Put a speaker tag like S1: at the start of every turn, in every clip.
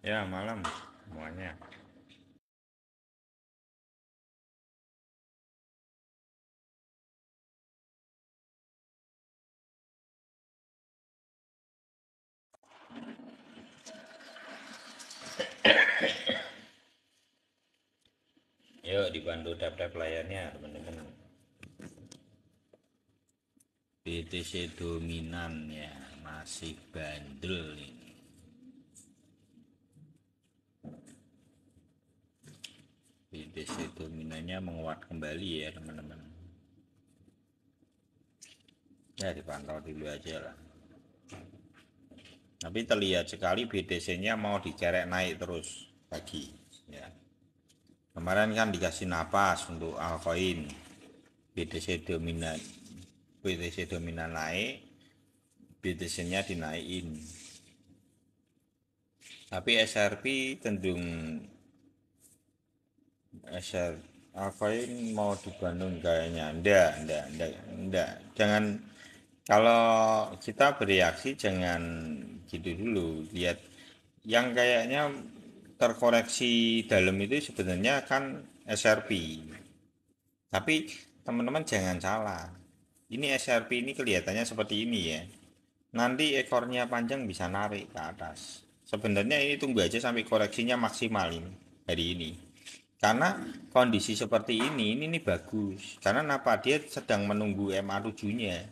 S1: Ya, malam semuanya. Yuk dibantu tap-tap layarnya, teman-teman. BTC dominan ya, masih bandel ini. BTC dominannya menguat kembali ya, teman-teman. Ya, dipantau dulu aja lah. Tapi terlihat sekali BTC-nya mau dikerek naik terus pagi. Ya. Kemarin kan dikasih napas untuk altcoin. BTC dominan naik, BTC-nya dinaikin. Tapi SRP cenderung SR Alkoin mau di Bandung kayaknya. Enggak. Jangan, kalau kita bereaksi jangan gitu dulu. Lihat yang kayaknya terkoreksi dalam itu sebenarnya kan SRP. Tapi teman-teman jangan salah. Ini SRP ini kelihatannya seperti ini ya. Nanti ekornya panjang bisa narik ke atas. Sebenarnya ini tunggu aja sampai koreksinya maksimal ini hari ini. Karena kondisi seperti ini bagus. Karena apa? Dia sedang menunggu MA7-nya.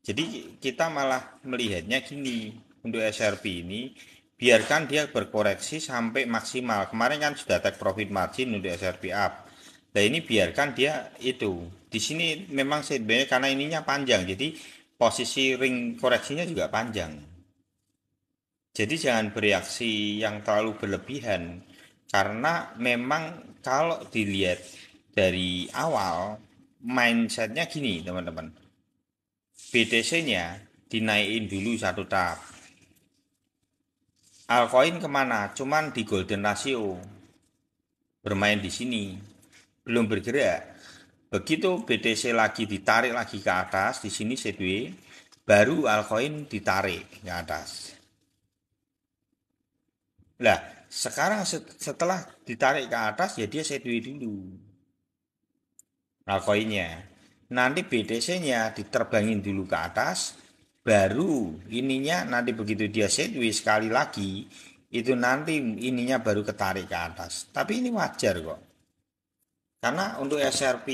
S1: Jadi kita malah melihatnya gini, untuk SRP ini biarkan dia berkoreksi sampai maksimal. Kemarin kan sudah take profit margin untuk SRP up. Nah ini biarkan dia itu. Di sini memang sebenarnya karena ininya panjang, jadi posisi ring koreksinya juga panjang. Jadi jangan bereaksi yang terlalu berlebihan, karena memang kalau dilihat dari awal mindsetnya gini teman-teman, BTC-nya dinaikin dulu satu tahap. Altcoin kemana? Cuman di golden ratio, bermain di sini, belum bergerak. Begitu BTC lagi ditarik lagi ke atas, di sini sideways, baru altcoin ditarik ke atas. Lah, sekarang setelah ditarik ke atas ya dia sideways dulu. Altcoinnya. Nanti BTC-nya diterbangin dulu ke atas, baru ininya nanti begitu dia sideways sekali lagi, itu nanti ininya baru ketarik ke atas. Tapi ini wajar kok. Karena untuk SRP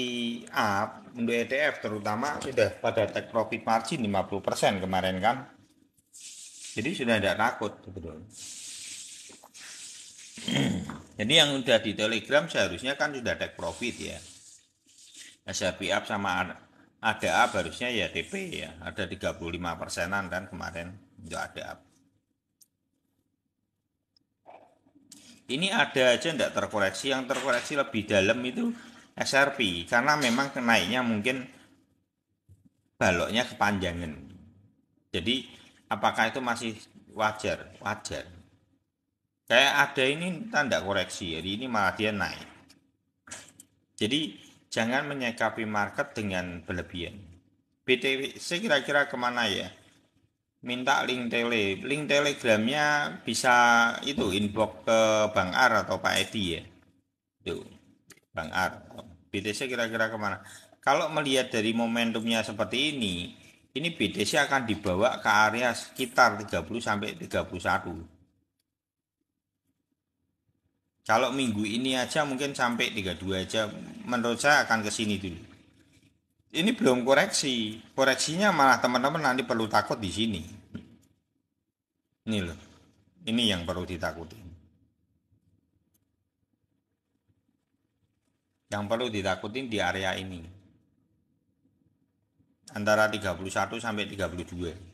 S1: up, untuk ETF terutama sudah pada take profit margin 50% kemarin kan. Jadi sudah tidak takut sebetulnya. Jadi yang udah di Telegram seharusnya kan sudah take profit ya. SRP up sama ada up harusnya ya TP ya. Ada 35%-an kan kemarin untuk ada up. Ini ada aja tidak terkoreksi, yang terkoreksi lebih dalam itu SRP karena memang kenaiknya mungkin baloknya kepanjangan. Jadi apakah itu masih wajar? Wajar. Kayak ada ini tanda koreksi, jadi ini malah dia naik. Jadi jangan menyikapi market dengan berlebihan. BTC kira-kira kemana ya? Minta link telegramnya bisa itu inbox ke Bang Ar atau Pak Edi ya. Tuh, Bang Ar. BTC kira-kira kemana? Kalau melihat dari momentumnya seperti ini BTC akan dibawa ke area sekitar 30 sampai 31. Kalau minggu ini aja mungkin sampai 32 aja, menurut saya akan ke sini dulu. Ini belum koreksi. Koreksinya malah teman-teman nanti perlu takut di sini. Ini loh. Ini yang perlu ditakuti. Yang perlu ditakutin di area ini. Antara 31 sampai 32.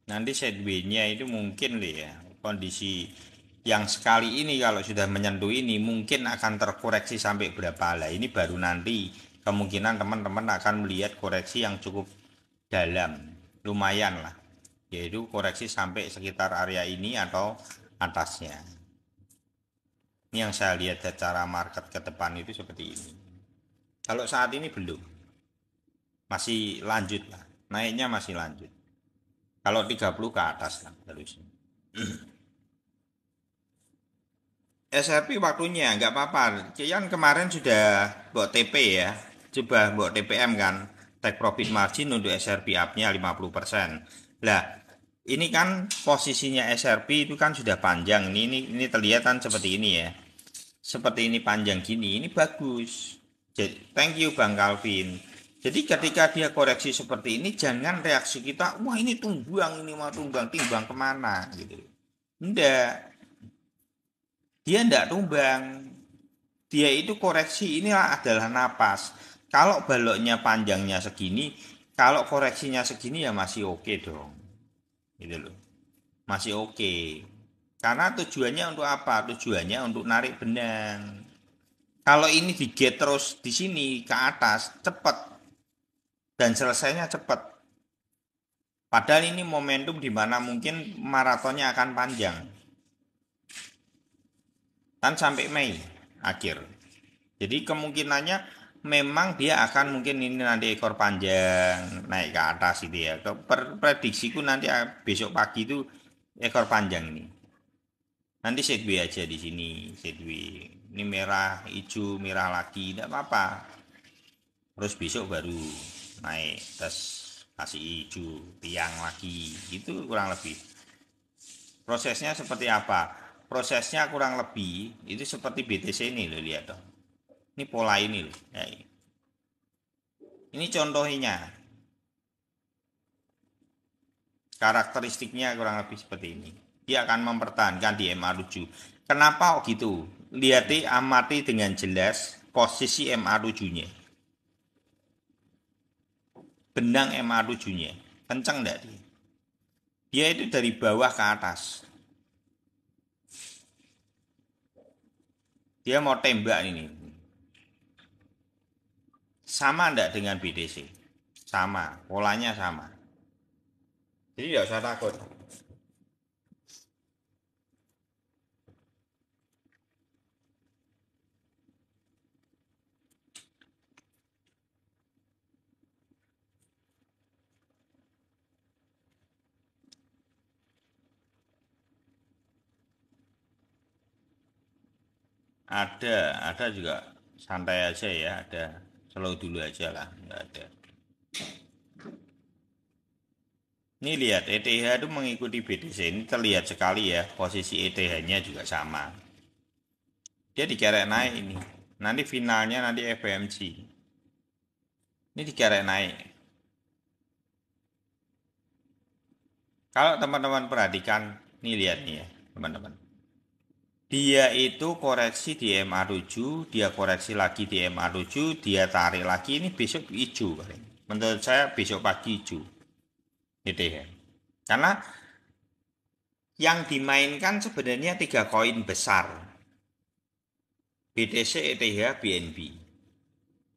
S1: Nanti sideways-nya itu mungkin ya, kondisi yang sekali ini kalau sudah menyentuh ini mungkin akan terkoreksi sampai berapa lah. Ini baru nanti kemungkinan teman-teman akan melihat koreksi yang cukup dalam, lumayan lah, yaitu koreksi sampai sekitar area ini atau atasnya. Ini yang saya lihat secara market ke depan itu seperti ini. Kalau saat ini belum, masih lanjut lah, naiknya masih lanjut. Kalau 30 ke atas lah harusnya. SRP waktunya nggak apa-apa. Kian kemarin sudah buat TP ya. Coba buat TPM kan. Take profit margin untuk SRP up-nya 50%. Lah, ini kan posisinya SRP itu kan sudah panjang. Ini terlihat kan seperti ini ya. Seperti ini panjang gini, ini bagus. Jadi, thank you Bang Calvin. Jadi ketika dia koreksi seperti ini, jangan reaksi kita, wah ini tumbang, ini mau tumbang, timbang kemana gitu. Enggak, dia enggak tumbang. Dia itu koreksi inilah adalah napas. Kalau baloknya panjangnya segini, kalau koreksinya segini ya masih oke dong. Gitu loh. Masih oke. Karena tujuannya untuk apa? Tujuannya untuk narik benang. Kalau ini diget terus di sini ke atas, cepat dan selesainya cepat. Padahal ini momentum di mana mungkin maratonnya akan panjang. Kan sampai Mei akhir. Jadi kemungkinannya memang dia akan mungkin ini nanti ekor panjang naik ke atas itu ya. Prediksiku nanti besok pagi itu ekor panjang ini. Nanti sideways aja di sini, sideways. Ini merah, hijau, merah lagi, tidak apa-apa. Terus besok baru naik, terus kasih hijau, tiang lagi. Itu kurang lebih. Prosesnya seperti apa? Prosesnya kurang lebih itu seperti BTC ini loh, lihat dong. Ini pola ini loh. Ya, ini contohnya. Karakteristiknya kurang lebih seperti ini. Dia akan mempertahankan di MA7. Kenapa gitu? Lihat amati dengan jelas posisi MA7-nya. Benang MA7-nya. Kencang enggak dia? Dia itu dari bawah ke atas. Dia mau tembak ini. Sama enggak dengan BTC? Sama, polanya sama. Jadi tidak usah takut. Ada juga santai aja ya, ada slow dulu aja lah, nggak ada. Ini lihat ETH itu mengikuti BTC, ini terlihat sekali ya, posisi ETH-nya juga sama. Dia dikerek naik ini, nanti finalnya nanti FOMC. Ini dikerek naik. Kalau teman-teman perhatikan, nih lihat nih ya teman-teman. Dia itu koreksi di MA7, dia koreksi lagi di MA7, dia tarik lagi, ini besok hijau. Menurut saya besok pagi hijau. ETH. Karena yang dimainkan sebenarnya 3 koin besar. BTC, ETH, BNB.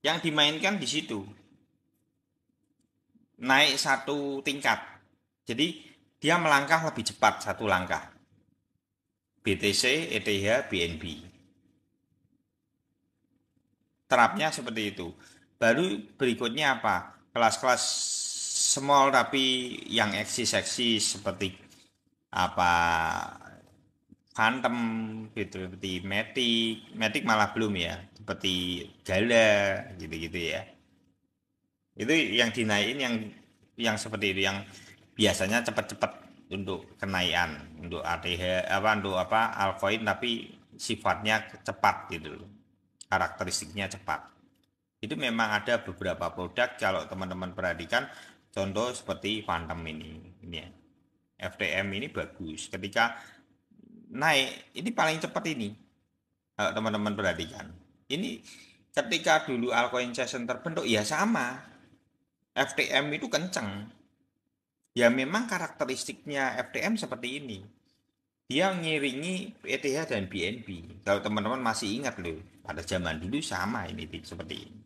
S1: Yang dimainkan di situ. Naik satu tingkat. Jadi dia melangkah lebih cepat satu langkah. BTC, ETH, BNB. Terapnya seperti itu. Baru berikutnya apa? Kelas-kelas small tapi yang eksis-eksis seperti apa Phantom gitu, seperti Matic malah belum ya, seperti Gala gitu-gitu ya. Itu yang dinaikin yang seperti itu yang biasanya cepat-cepat untuk kenaikan, untuk ATH apa untuk apa altcoin tapi sifatnya cepat gitu loh. Karakteristiknya cepat. Itu memang ada beberapa produk kalau teman-teman perhatikan contoh seperti Phantom ini ya. FTM ini bagus ketika naik ini paling cepat ini kalau teman-teman perhatikan ini ketika dulu altcoin session terbentuk ya sama FTM itu kenceng ya memang karakteristiknya FTM seperti ini dia ngiringi ETH dan BNB kalau teman-teman masih ingat loh pada zaman dulu sama ini seperti ini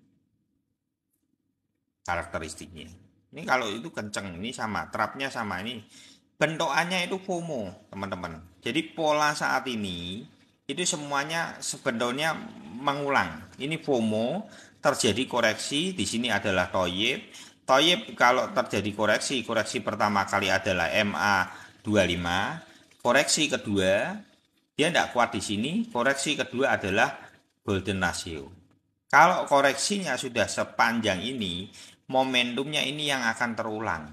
S1: karakteristiknya ini kalau itu kenceng ini sama trapnya sama ini bentukannya itu FOMO teman-teman jadi pola saat ini itu semuanya sebenarnya mengulang ini FOMO terjadi koreksi di sini adalah toyib Toyib kalau terjadi koreksi pertama kali adalah MA25, koreksi kedua dia tidak kuat di sini, koreksi kedua adalah golden ratio. Kalau koreksinya sudah sepanjang ini, momentumnya ini yang akan terulang.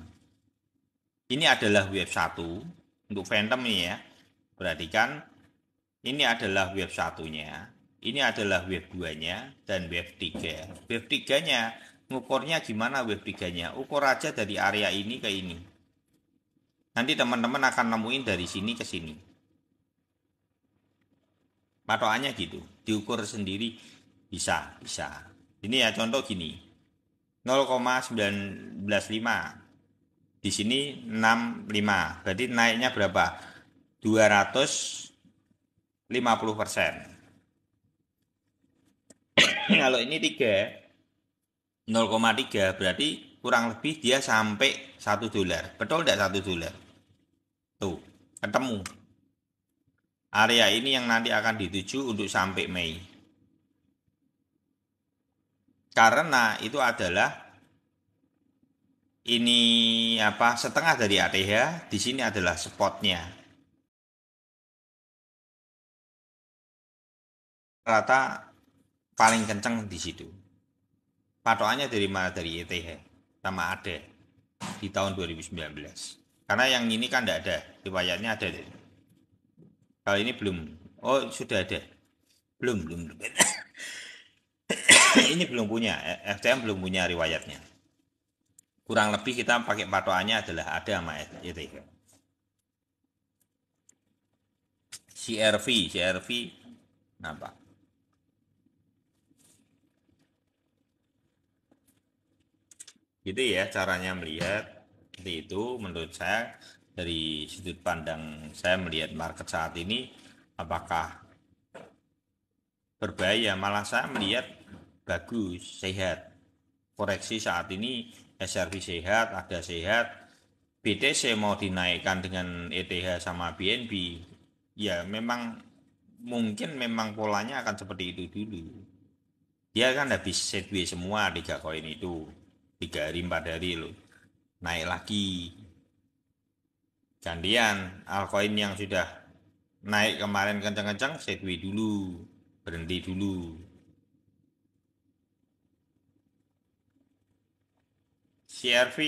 S1: Ini adalah wave 1 untuk Phantom ini ya. Perhatikan, ini adalah wave 1-nya, ini adalah wave 2-nya, dan wave 3. Wave 3-nya, ngukurnya gimana wave 3-nya? Ukur aja dari area ini ke ini. Nanti teman-teman akan nemuin dari sini ke sini. Patokannya gitu, diukur sendiri bisa. Ini ya contoh gini, 0,195. Di sini 65, berarti naiknya berapa? 250%. Kalau ini 0,3 berarti kurang lebih dia sampai $1. Betul tidak $1? Tuh, ketemu. Area ini yang nanti akan dituju untuk sampai Mei. Karena itu adalah ini setengah dari ATH, di sini adalah spotnya. Rata paling kenceng di situ. Patokannya dari mana? Dari ETH sama ada di tahun 2019. Karena yang ini kan tidak ada, riwayatnya ada deh. Kalau ini belum. Oh, sudah ada. Belum. Ini belum punya, FTM belum punya riwayatnya. Kurang lebih kita pakai patokannya adalah ada sama ETH. CRV apa? Gitu ya caranya melihat. Seperti itu menurut saya dari sudut pandang saya melihat market saat ini, apakah berbahaya? Malah saya melihat bagus, sehat. Koreksi saat ini SRV sehat, ada sehat. BTC mau dinaikkan dengan ETH sama BNB, ya mungkin memang polanya akan seperti itu dulu. Dia kan habis sideways semua 3 koin itu, 3 hari 4 hari loh, naik lagi. Gantian altcoin yang sudah naik kemarin kencang-kencang sideways dulu, berhenti dulu. CRV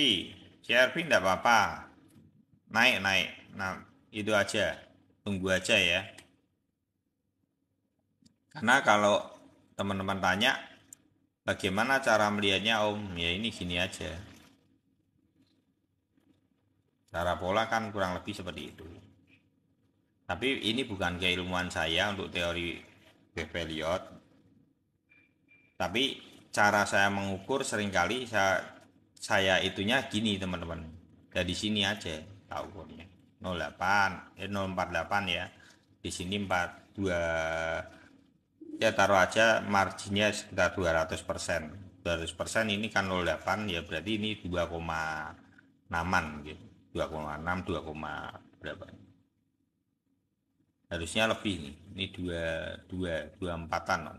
S1: enggak apa-apa, naik. Nah, itu aja, tunggu aja ya. Karena kalau teman-teman tanya bagaimana cara melihatnya Om, ya ini gini aja. Cara pola kan kurang lebih seperti itu. Tapi ini bukan keilmuan saya untuk teori Wave Elliott. Tapi cara saya mengukur seringkali saya itunya gini teman-teman. Dari sini aja tak ukurnya. 048 ya. Di sini 42 ya, taruh aja marginnya sekitar 200%. 200% ini kan 0,8 ya, berarti ini 2,6an gitu. 2,6 2, berapa? Harusnya lebih nih. Ini 24an.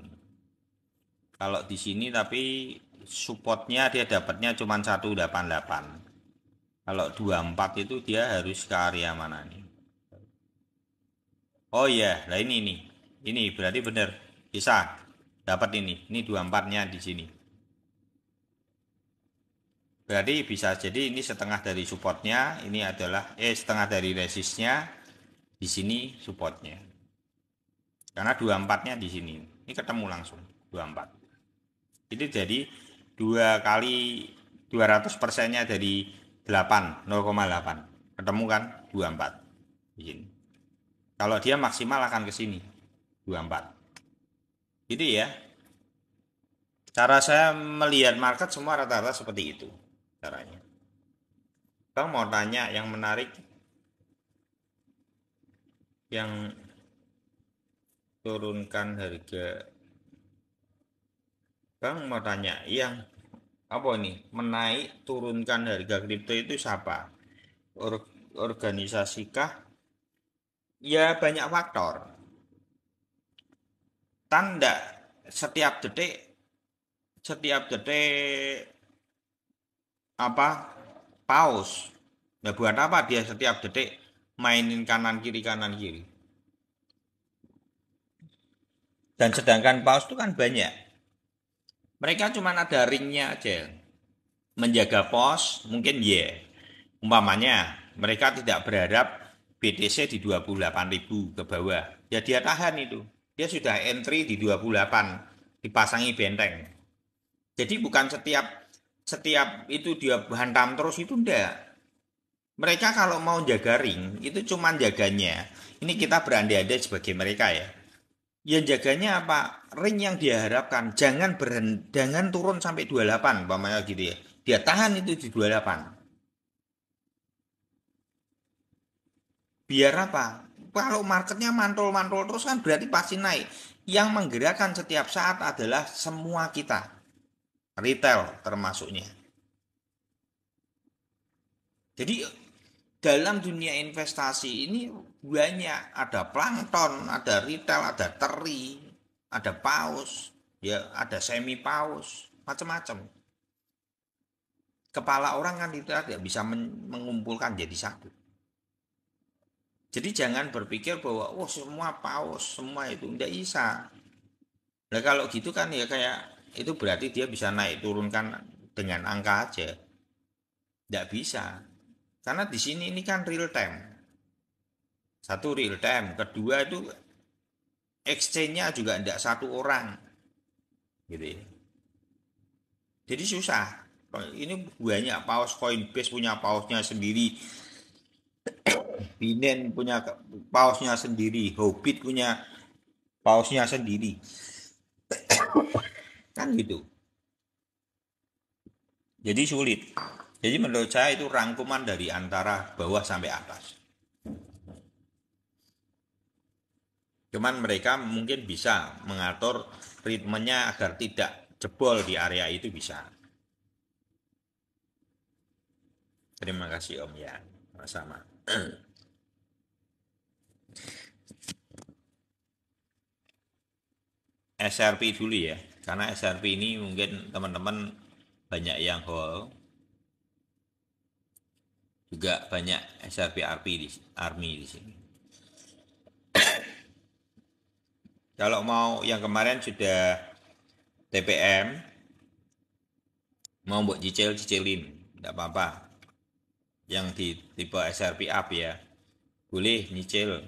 S1: Kalau di sini tapi supportnya dia dapatnya cuma 188. Kalau 24 itu dia harus ke area mana nih? Oh iya, nah ini nih. Ini berarti benar. Bisa dapat ini. Ini 24-nya di sini. Berarti bisa jadi ini setengah dari supportnya, ini adalah setengah dari resistnya, di sini supportnya. Karena 24-nya di sini. Ini ketemu langsung 24. Itu jadi 2 kali 200%-nya dari 8, 0,8. Ketemu kan 24 di sini. Kalau dia maksimal akan ke sini 24. Gitu ya. Cara saya melihat market semua rata-rata seperti itu caranya. Bang mau tanya yang menarik, yang turunkan harga. Bang mau tanya yang apa ini menaik turunkan harga kripto itu siapa? Organisasikah? Ya banyak faktor. Tanda setiap detik apa paus. Ya buat apa dia setiap detik mainin kanan kiri. Dan sedangkan paus itu kan banyak. Mereka cuma ada ringnya aja. Menjaga pos mungkin ya. Umpamanya mereka tidak berharap BTC di 28.000 ke bawah. Ya dia tahan itu. Dia sudah entry di 28, dipasangi benteng. Jadi bukan setiap setiap itu dia hantam terus itu enggak. Mereka kalau mau jaga ring itu cuma jaganya. Ini kita berandai-andai sebagai mereka ya. Ya jaganya apa? Ring yang dia harapkan jangan turun sampai 28 umpamanya gitu ya. Dia tahan itu di 28. Biar apa? Kalau marketnya mantul-mantul terus kan berarti pasti naik. Yang menggerakkan setiap saat adalah semua kita. Retail termasuknya. Jadi dalam dunia investasi ini banyak. Ada plankton, ada retail, ada teri, ada paus, ya ada semi paus, macam-macam. Kepala orang kan itu tidak bisa mengumpulkan jadi satu. Jadi jangan berpikir bahwa oh semua paus, semua itu tidak bisa. Nah kalau gitu kan ya kayak itu berarti dia bisa naik turunkan dengan angka aja. Tidak bisa. Karena di sini ini kan real time. Satu real time, kedua itu exchange-nya juga tidak satu orang. Gitu ya. Jadi susah. Ini banyak paus Coinbase punya pausnya sendiri, Binance punya pausnya sendiri, Hobbit punya pausnya sendiri. Kan gitu. Jadi sulit. Jadi menurut saya itu rangkuman dari antara bawah sampai atas. Cuman mereka mungkin bisa mengatur ritmenya agar tidak jebol di area itu bisa. Terima kasih Om ya. Sama-sama. SRP dulu ya. Karena SRP ini mungkin teman-teman banyak yang hold. Juga banyak SRP Army di sini. Kalau mau yang kemarin sudah TPM, mau buat cicilin, tidak apa-apa. Yang di tipe SRP up ya, boleh nyicil.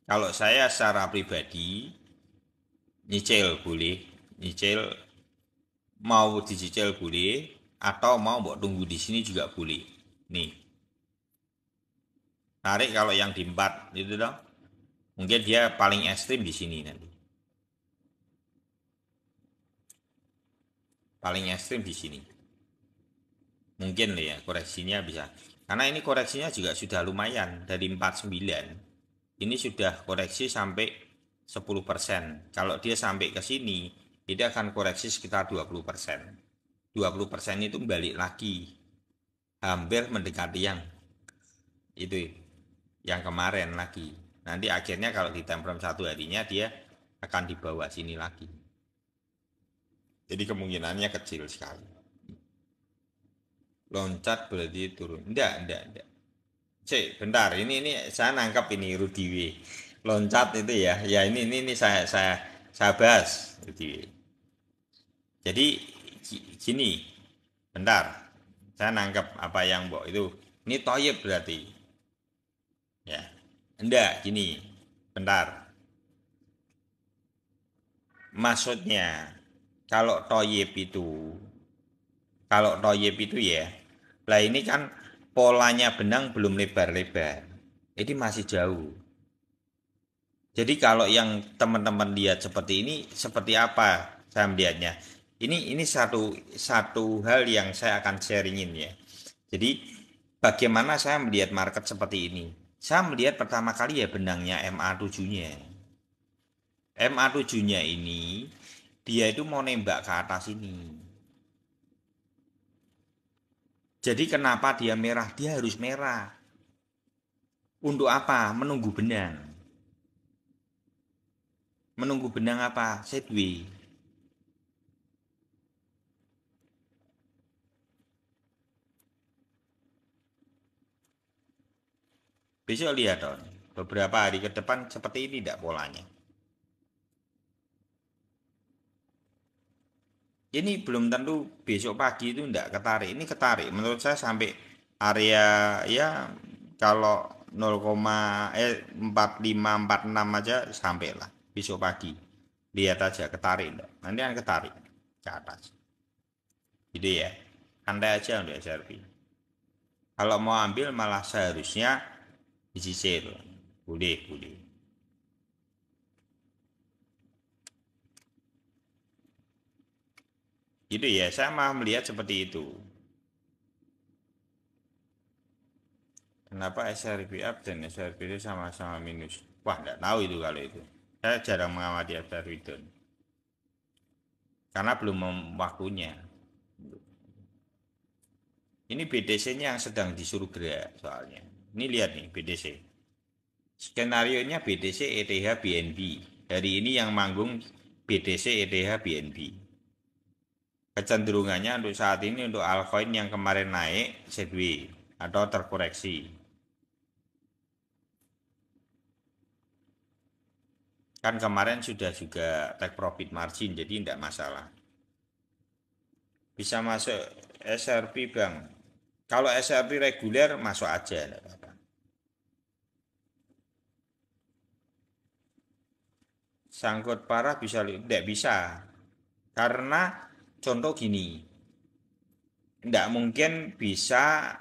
S1: Kalau saya secara pribadi, nyicil boleh, nyicil mau dicicil boleh, atau mau buat tunggu di sini juga boleh. Nih, tarik kalau yang di 4 itu dong. Mungkin dia paling ekstrim di sini nanti. Paling ekstrim di sini. Mungkin ya koreksinya bisa. Karena ini koreksinya juga sudah lumayan dari 49. Ini sudah koreksi sampai 10%. Kalau dia sampai ke sini, itu akan koreksi sekitar 20%. 20% itu balik lagi. Hampir mendekati yang itu yang kemarin lagi. Nanti akhirnya kalau di time frame satu harinya dia akan dibawa sini lagi. Jadi kemungkinannya kecil sekali. Loncat berarti turun. Enggak. Cek, bentar. Ini saya nangkap ini Rudy W. Loncat itu ya. Ya ini saya bahas Rudy W. Jadi gini, bentar. Saya nangkap apa yang Mbok itu. Ini toyib berarti. Ya. Enggak, gini. Bentar. Maksudnya kalau toyib itu ya. Lah ini kan polanya benang belum lebar-lebar. Ini masih jauh. Jadi kalau yang teman-teman lihat seperti ini, seperti apa saya melihatnya? Ini satu hal yang saya akan sharingin ya. Jadi bagaimana saya melihat market seperti ini? Saya melihat pertama kali ya benangnya MA7-nya. MA7-nya ini dia itu mau nembak ke atas ini. Jadi kenapa dia merah? Dia harus merah. Untuk apa? Menunggu benang. Menunggu benang apa? Sideways. Besok lihat dong, beberapa hari ke depan seperti ini tidak polanya. Ini belum tentu besok pagi itu tidak ketarik. Ini ketarik. Menurut saya sampai area ya kalau 0,4546 aja sampai lah besok pagi. Lihat aja ketarik enggak. Nanti kan ketarik ke atas. Gitu ya. Santai aja untuk SRP. Kalau mau ambil malah seharusnya dicicil. Boleh, boleh. Gitu ya, saya malah melihat seperti itu. Kenapa SRP up dan SRP itu sama-sama minus? Wah, nggak tahu itu kalau itu. Saya jarang mengamati SRP itu. Karena belum waktunya. Ini BTC-nya yang sedang disuruh gerak soalnya. Ini lihat nih BTC. Skenario-nya BTC, ETH, BNB. Hari ini yang manggung BTC, ETH, BNB. Kecenderungannya untuk saat ini untuk altcoin yang kemarin naik sideways atau terkoreksi. Kan kemarin sudah juga take profit margin, jadi tidak masalah. Bisa masuk SRP bang. Kalau SRP reguler masuk aja, enggak apa-apa. Sangkut parah bisa, tidak bisa. Karena contoh gini, tidak mungkin bisa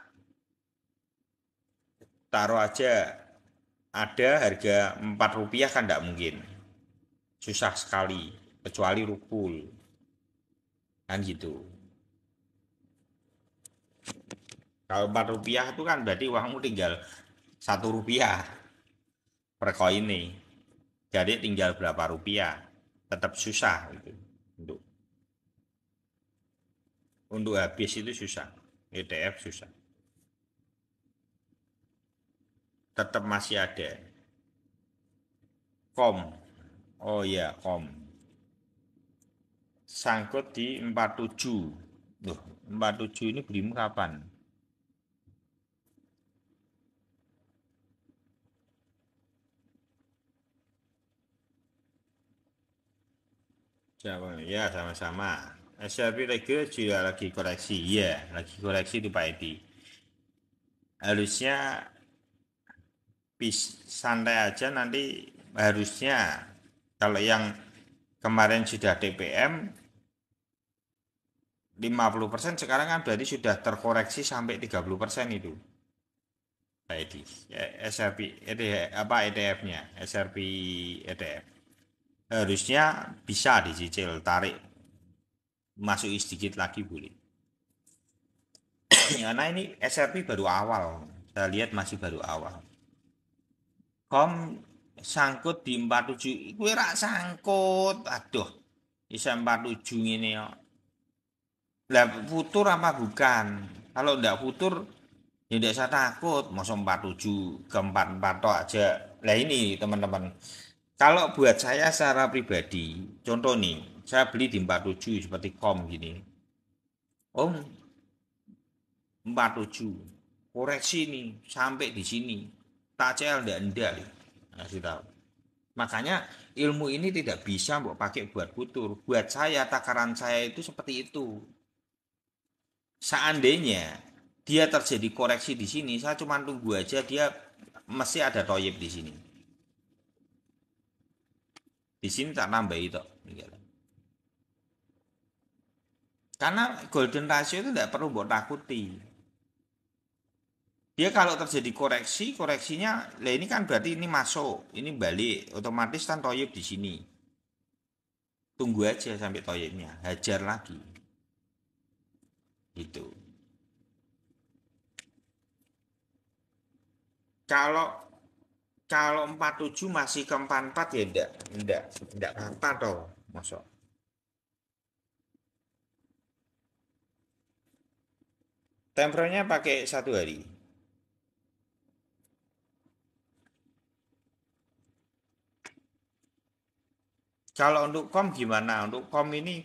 S1: taruh aja ada harga 4 rupiah kan tidak mungkin. Susah sekali, kecuali rupul. Kan gitu. Kalau 4 rupiah itu kan berarti uangmu tinggal 1 rupiah per koin nih. Jadi tinggal berapa rupiah. Tetap susah gitu. Untuk untuk habis itu susah. ETF susah. Tetap masih ada. Kom. Oh iya, kom. Sangkut di 47. Loh, 47 ini belimu kapan? Ya, sama-sama. SRP reguler juga lagi koreksi. Iya, lagi koreksi di Pak Edi. Harusnya santai aja nanti harusnya kalau yang kemarin sudah TPM 50% sekarang kan berarti sudah terkoreksi sampai 30% itu. Pak Edi. SRP apa ETF-nya? SRP ETF. Harusnya bisa dicicil tarik masuk sedikit lagi boleh. Karena ini SRP baru awal. Saya lihat masih baru awal. Kom sangkut di 47. Gue rak sangkut. Aduh. Bisa 47 ini ya. Lah futur apa bukan? Kalau enggak futur ya enggak usah takut. Masa 47 ke 44 toh aja. Lah ini teman-teman. Kalau buat saya secara pribadi, contoh nih, saya beli di 47 seperti kom gini. Om 47 koreksi nih sampai di sini. Tak cel enggak kasih tahu. Makanya ilmu ini tidak bisa mbok pakai buat futur. Buat saya takaran saya itu seperti itu. Seandainya dia terjadi koreksi di sini, saya cuma tunggu aja dia mesti ada toyib di sini. Di sini tak nambah itu. Karena golden ratio itu tidak perlu buat takuti. Dia kalau terjadi koreksi, koreksinya, lah ini kan berarti ini masuk, ini balik, otomatis kan toyib di sini. Tunggu aja sampai toyibnya, hajar lagi. Gitu. Kalau kalau 47 masih ke 44 ya enggak apa-apa toh, masuk. Tempernya pakai 1 hari. Kalau untuk kom gimana? Untuk kom ini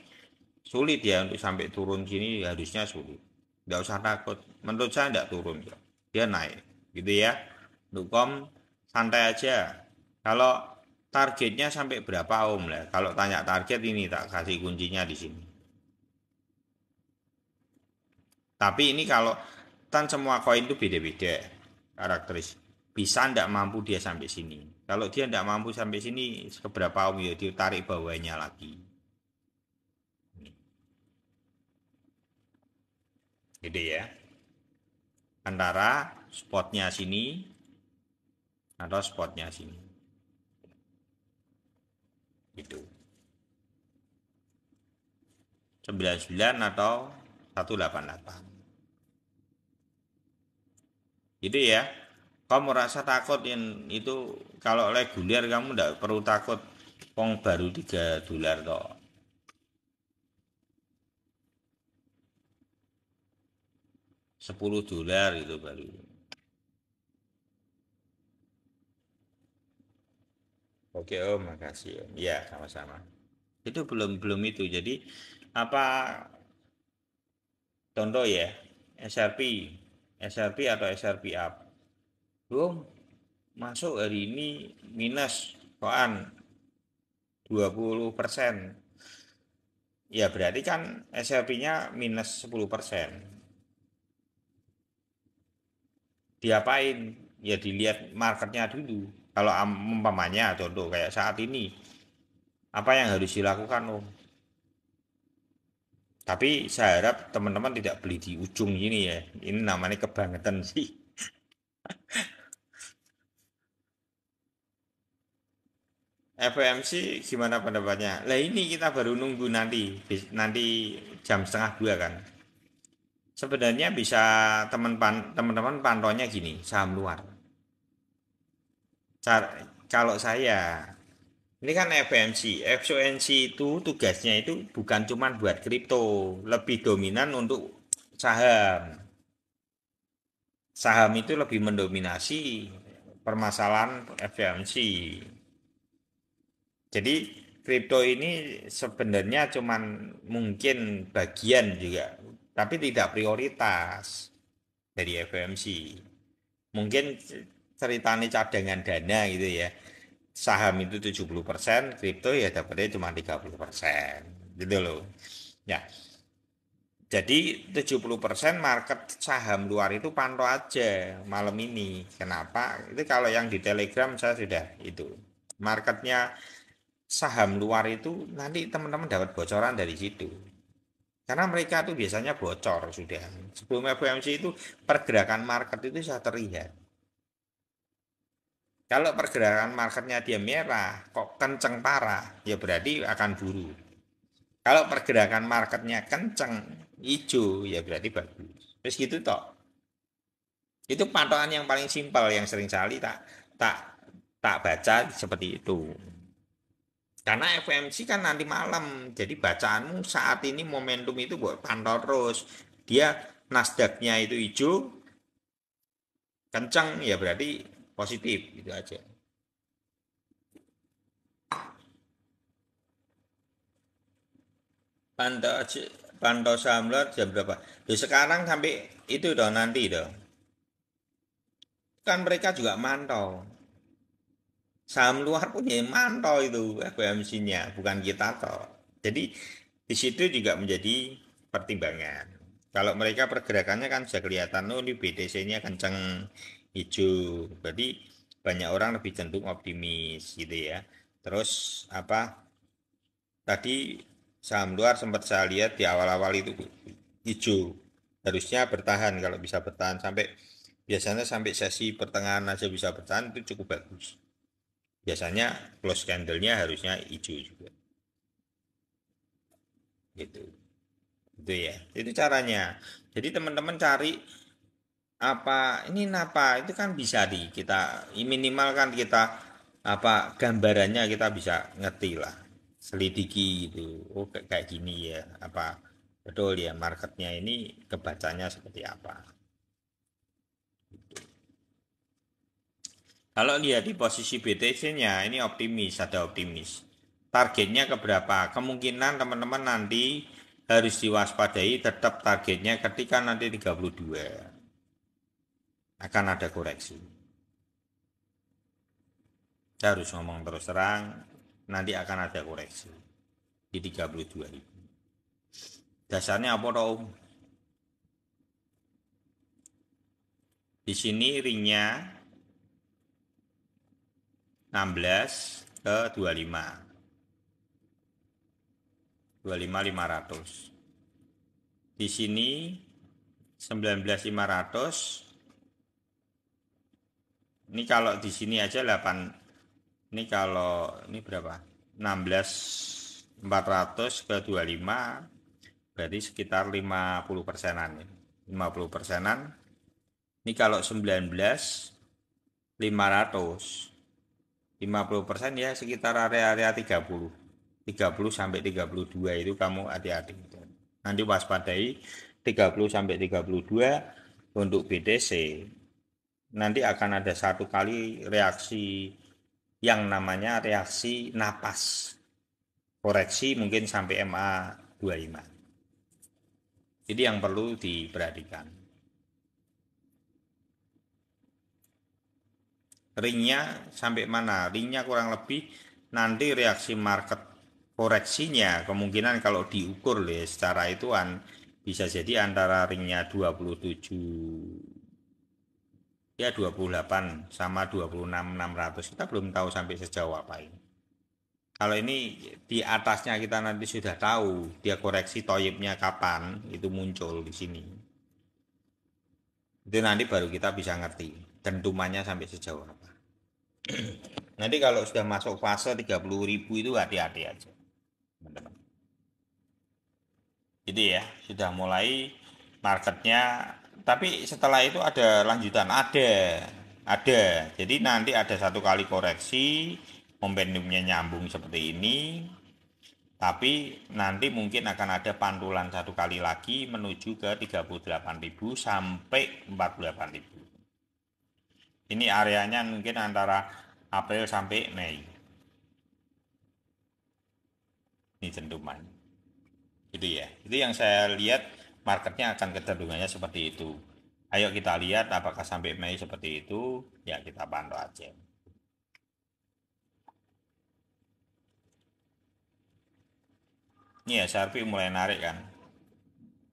S1: sulit ya untuk sampai turun gini harusnya sulit. Nggak usah takut. Menurut saya nggak turun. Dia naik. Gitu ya. Nukom santai aja. Kalau targetnya sampai berapa Om lah? Kalau tanya target ini tak kasih kuncinya di sini. Tapi ini kalau kan semua koin itu beda-beda karakteristik. Bisa ndak mampu dia sampai sini. Kalau dia ndak mampu sampai sini, seberapa Om ya dia tarik bawahnya lagi. Gitu ya. Antara spotnya sini atau spotnya sini. Gitu. 99 atau 188. Gitu ya. Kamu merasa takut itu kalau reguler kamu tidak perlu takut. Pong baru $3 toh. 10 dolar itu baru. Oke Om, makasih Om. Iya, sama-sama. Itu belum belum itu. Jadi apa contoh ya? SRP, SRP atau SRP up. Belum masuk hari ini minus koan 20%. Ya berarti kan SRP-nya minus 10%. Diapain? Ya dilihat marketnya dulu. Kalau umpamanya contoh kayak saat ini, apa yang harus dilakukan Om? Tapi saya harap teman-teman tidak beli di ujung ini ya. Ini namanya kebangetan sih. FOMC gimana pendapatnya? Lah ini kita baru nunggu nanti jam setengah 2 kan. Sebenarnya bisa teman-teman pantaunya gini, saham luar. Kalau saya, ini kan FOMC. FOMC itu tugasnya itu bukan cuma buat kripto, lebih dominan untuk saham. Saham itu lebih mendominasi permasalahan FOMC. Jadi kripto ini sebenarnya cuman mungkin bagian juga, tapi tidak prioritas dari FOMC. Mungkin ceritanya cadangan dana gitu ya. Saham itu 70%, kripto ya dapatnya cuma 30%. Gitu loh. Ya, jadi 70% market saham luar itu pantau aja malam ini. Kenapa? Itu kalau yang di Telegram saya sudah itu. Marketnya saham luar itu nanti teman-teman dapat bocoran dari situ. Karena mereka tuh biasanya bocor sudah. Sebelum FOMC itu pergerakan market itu sudah terlihat. Kalau pergerakan marketnya dia merah, kok kenceng parah, ya berarti akan buru. Kalau pergerakan marketnya kenceng, hijau, ya berarti bagus. Terus gitu toh. Itu pantauan yang paling simpel yang sering kali tak tak baca seperti itu. Karena FMC kan nanti malam, jadi bacaanmu saat ini momentum itu buat pantau terus. Dia Nasdaqnya itu hijau, kencang ya berarti positif gitu aja. Pantau aja, pantau saham luar jam berapa? Ya sekarang sampai itu dong nanti dong. Kan mereka juga mantau. Saham luar pun ya mantau itu FOMC-nya, bukan kita toh. Jadi di situ juga menjadi pertimbangan. Kalau mereka pergerakannya kan bisa kelihatan, oh ini BTC-nya kenceng hijau, berarti banyak orang lebih cenderung optimis gitu ya. Terus apa? Tadi saham luar sempat saya lihat di awal-awal itu hijau, harusnya bertahan kalau bisa bertahan sampai biasanya sampai sesi pertengahan aja bisa bertahan itu cukup bagus. Biasanya close candle-nya harusnya hijau juga gitu. Itu ya. Itu caranya. Jadi teman-teman cari apa ini apa itu kan bisa di kita minimal kan kita apa gambarannya kita bisa ngerti lah. Selidiki itu. Oh kayak gini ya. Apa betul ya marketnya ini kebacanya seperti apa. Kalau lihat di posisi BTC-nya ini optimis, ada optimis. Targetnya ke berapa? Kemungkinan teman-teman nanti harus diwaspadai tetap targetnya ketika nanti 32 akan ada koreksi. Saya harus ngomong terus terang, nanti akan ada koreksi di 32.000. Dasarnya apa toh, Om? Di sini ringnya 16 ke 25. 25.500. Di sini 19.500. Ini kalau di sini aja 8. Ini kalau ini berapa? 16.400 ke 25, berarti sekitar 50 persenan. 50 persenan. Ini kalau 19.500, 50% ya sekitar area-area 30. 30 sampai 32 itu kamu hati-hati. Nanti waspadai 30 sampai 32 untuk BTC. Nanti akan ada satu kali reaksi yang namanya reaksi napas. Koreksi mungkin sampai MA 25. Jadi yang perlu diperhatikan. Ringnya sampai mana? Ringnya kurang lebih nanti reaksi market koreksinya kemungkinan kalau diukur secara ituan bisa jadi antara ringnya 27 ya 28 sama 26.600. Kita belum tahu sampai sejauh apa ini. Kalau ini di atasnya kita nanti sudah tahu dia koreksi toyibnya kapan itu muncul di sini. Itu nanti baru kita bisa ngerti dentumannya sampai sejauh apa. Nanti kalau sudah masuk fase 30.000 itu hati-hati aja, teman-teman. Jadi ya sudah mulai marketnya, tapi setelah itu ada lanjutan, ada. Jadi nanti ada satu kali koreksi, momentumnya nyambung seperti ini, tapi nanti mungkin akan ada pantulan satu kali lagi menuju ke 38.000 sampai 48.000. Ini areanya mungkin antara April sampai Mei. Ini dentuman. Itu ya. Itu yang saya lihat marketnya akan kecenderungannya seperti itu. Ayo kita lihat apakah sampai Mei seperti itu, ya kita pantau aja. Ini ya SRP mulai narik kan.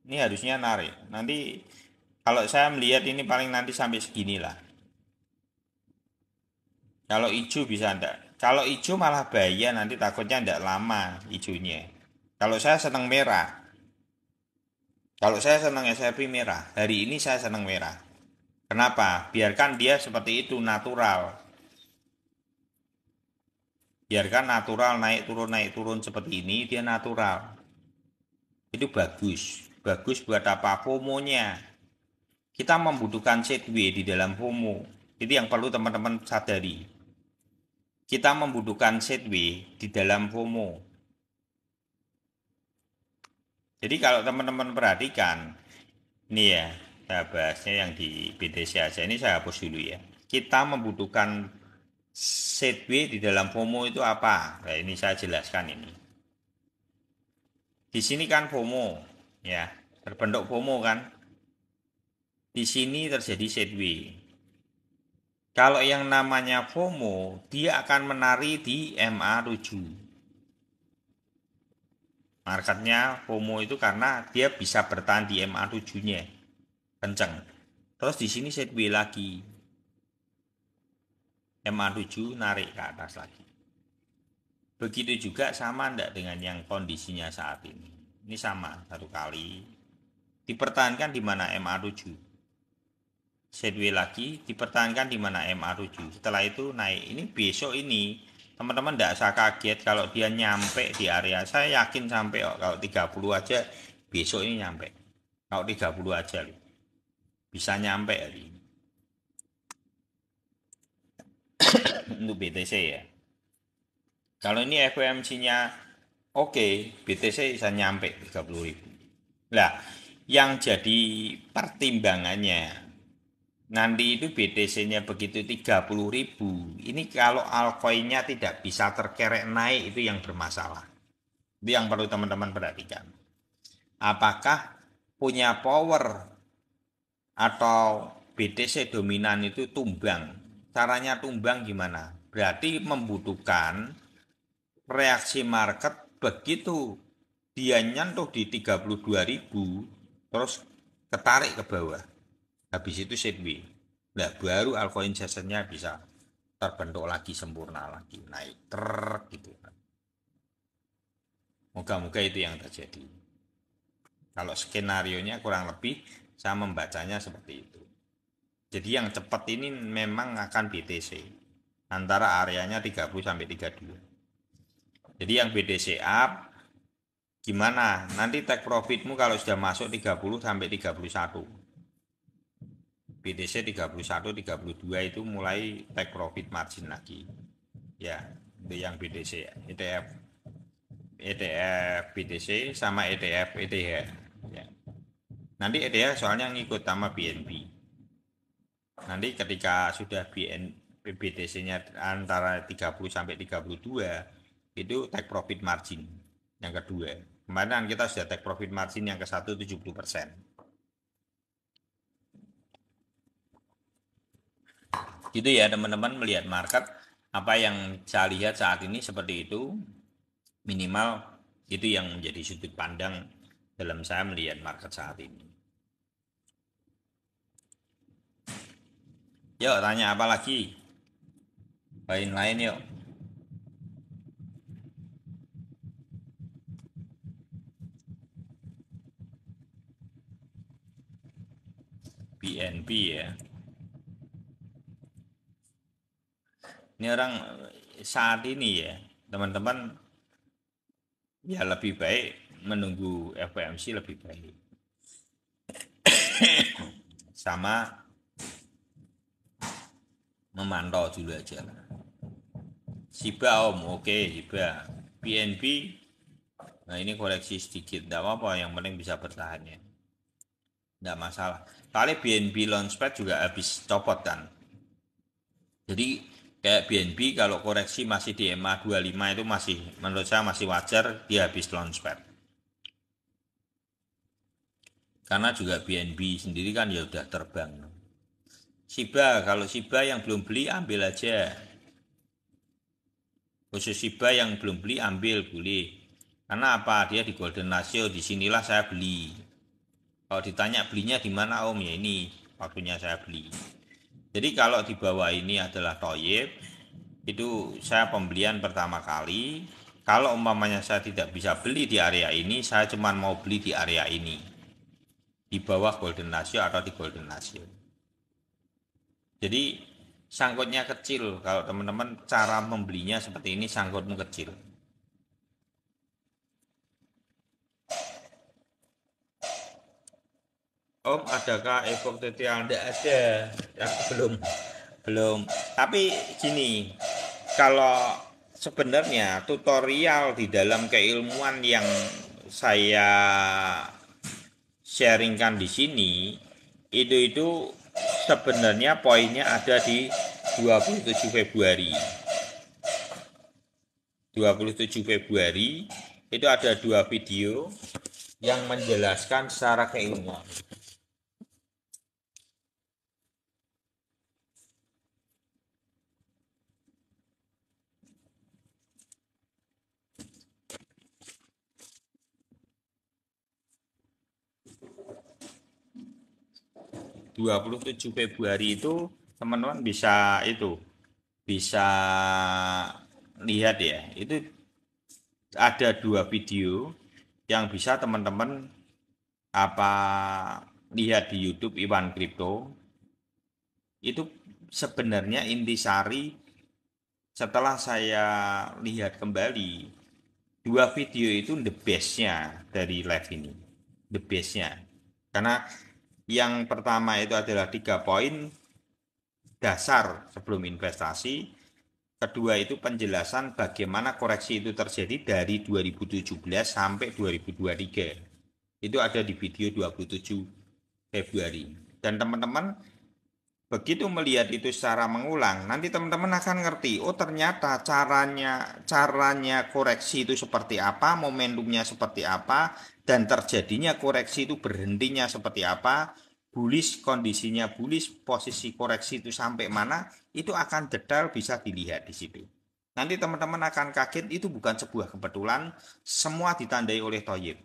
S1: Ini harusnya narik. Nanti kalau saya melihat ini paling nanti sampai segini lah. Kalau hijau bisa enggak. Kalau hijau malah bahaya nanti takutnya enggak lama hijaunya. Kalau saya senang merah. Kalau saya senang SRP merah. Hari ini saya senang merah. Kenapa? Biarkan dia seperti itu natural. Biarkan natural naik turun seperti ini dia natural. Itu bagus. Bagus buat apa? FOMO-nya. Kita membutuhkan sideway di dalam FOMO. Itu yang perlu teman-teman sadari. Kita membutuhkan sideway di dalam FOMO. Jadi kalau teman-teman perhatikan, ini ya, saya bahasnya yang di BTC aja, ini saya hapus dulu ya. Kita membutuhkan sideway di dalam FOMO itu apa? Nah, ini saya jelaskan ini. Di sini kan FOMO, ya, berbentuk FOMO kan. Di sini terjadi sideway. Kalau yang namanya FOMO, dia akan menari di MA7. Marketnya FOMO itu karena dia bisa bertahan di MA7-nya. Kenceng. Terus di sini sideway lagi. MA7 narik ke atas lagi. Begitu juga sama enggak dengan yang kondisinya saat ini. Ini sama satu kali. Dipertahankan di mana MA7. Sideway lagi dipertahankan di mana MA7. Setelah itu naik. Ini besok ini teman-teman enggak usah kaget kalau dia nyampe di area. Saya yakin sampai kalau 30 aja besok ini nyampe. Kalau 30 aja loh. Bisa nyampe hari ini. Untuk BTC ya. Kalau ini FOMC-nya oke, BTC bisa nyampe 30.000. Nah, yang jadi pertimbangannya nanti itu BTC-nya begitu 30.000. Ini kalau altcoin-nya tidak bisa terkerek naik itu yang bermasalah. Itu yang perlu teman-teman perhatikan. Apakah punya power atau BTC dominan itu tumbang? Caranya tumbang gimana? Berarti membutuhkan reaksi market begitu dia nyentuh di 32.000 terus ketarik ke bawah. Habis itu sideways. Nah, baru altcoin sessionnya bisa terbentuk lagi sempurna lagi, naik gitu. Moga-moga itu yang terjadi. Kalau skenario-nya kurang lebih saya membacanya seperti itu. Jadi yang cepat ini memang akan BTC antara areanya 30 sampai 32. Jadi yang BTC up gimana? Nanti take profitmu kalau sudah masuk 30 sampai 31. BTC 31 32 itu mulai take profit margin lagi. Ya, itu yang BTC ETF BTC sama ETF ETH. Ya. Nanti ETH soalnya ngikut sama BNB. Nanti ketika sudah BTC-nya antara 30 sampai 32 itu take profit margin yang kedua. Kemarin kita sudah take profit margin yang ke 1 70%. Gitu ya teman-teman, melihat market apa yang saya lihat saat ini seperti itu, minimal itu yang menjadi sudut pandang dalam saya melihat market saat ini. Yuk tanya apa lagi? Lain-lain yuk. BNB ya. Ini orang saat ini ya, teman-teman ya lebih baik menunggu FOMC lebih baik. Sama memantau dulu aja lah. Shiba oke Shiba. BNB, nah ini koreksi sedikit, tidak apa-apa, yang penting bisa bertahan ya. Tidak masalah. Kali BNB launchpad juga habis copot kan. Jadi kayak BNB kalau koreksi masih di EMA 25 itu masih, menurut saya masih wajar dia habis launchpad. Karena juga BNB sendiri kan ya udah terbang. Shiba, kalau Shiba yang belum beli ambil aja. Khusus Shiba yang belum beli ambil boleh. Karena apa? Dia di Golden Ratio, disinilah saya beli. Kalau ditanya belinya di mana Om, ya ini waktunya saya beli. Jadi kalau di bawah ini adalah Toyib, itu saya pembelian pertama kali. Kalau umpamanya saya tidak bisa beli di area ini, saya cuma mau beli di area ini. Di bawah Golden Ratio atau di Golden Ratio. Jadi sangkutnya kecil. Kalau teman-teman cara membelinya seperti ini, sangkutmu kecil. Om, adakah efek TTA? Tidak ada. Ya, belum. Tapi gini, kalau sebenarnya tutorial di dalam keilmuan yang saya sharingkan di sini itu sebenarnya poinnya ada di 27 Februari. 27 Februari itu ada 2 video yang menjelaskan secara keilmuan. 27 Februari itu teman-teman bisa lihat ya, itu ada 2 video yang bisa teman-teman lihat di YouTube Iwan Crypto. Itu sebenarnya intisari setelah saya lihat kembali 2 video itu the bestnya dari live ini, the bestnya, karena yang pertama itu adalah 3 poin dasar sebelum investasi. Kedua itu penjelasan bagaimana koreksi itu terjadi dari 2017 sampai 2023. Itu ada di video 27 Februari. Dan teman-teman begitu melihat itu secara mengulang, nanti teman-teman akan ngerti, oh ternyata caranya koreksi itu seperti apa, momentumnya seperti apa, dan terjadinya koreksi itu berhentinya seperti apa. bullish, kondisinya bullish, posisi koreksi itu sampai mana, itu akan detail bisa dilihat di situ. Nanti teman-teman akan kaget, itu bukan sebuah kebetulan, semua ditandai oleh Thoyib.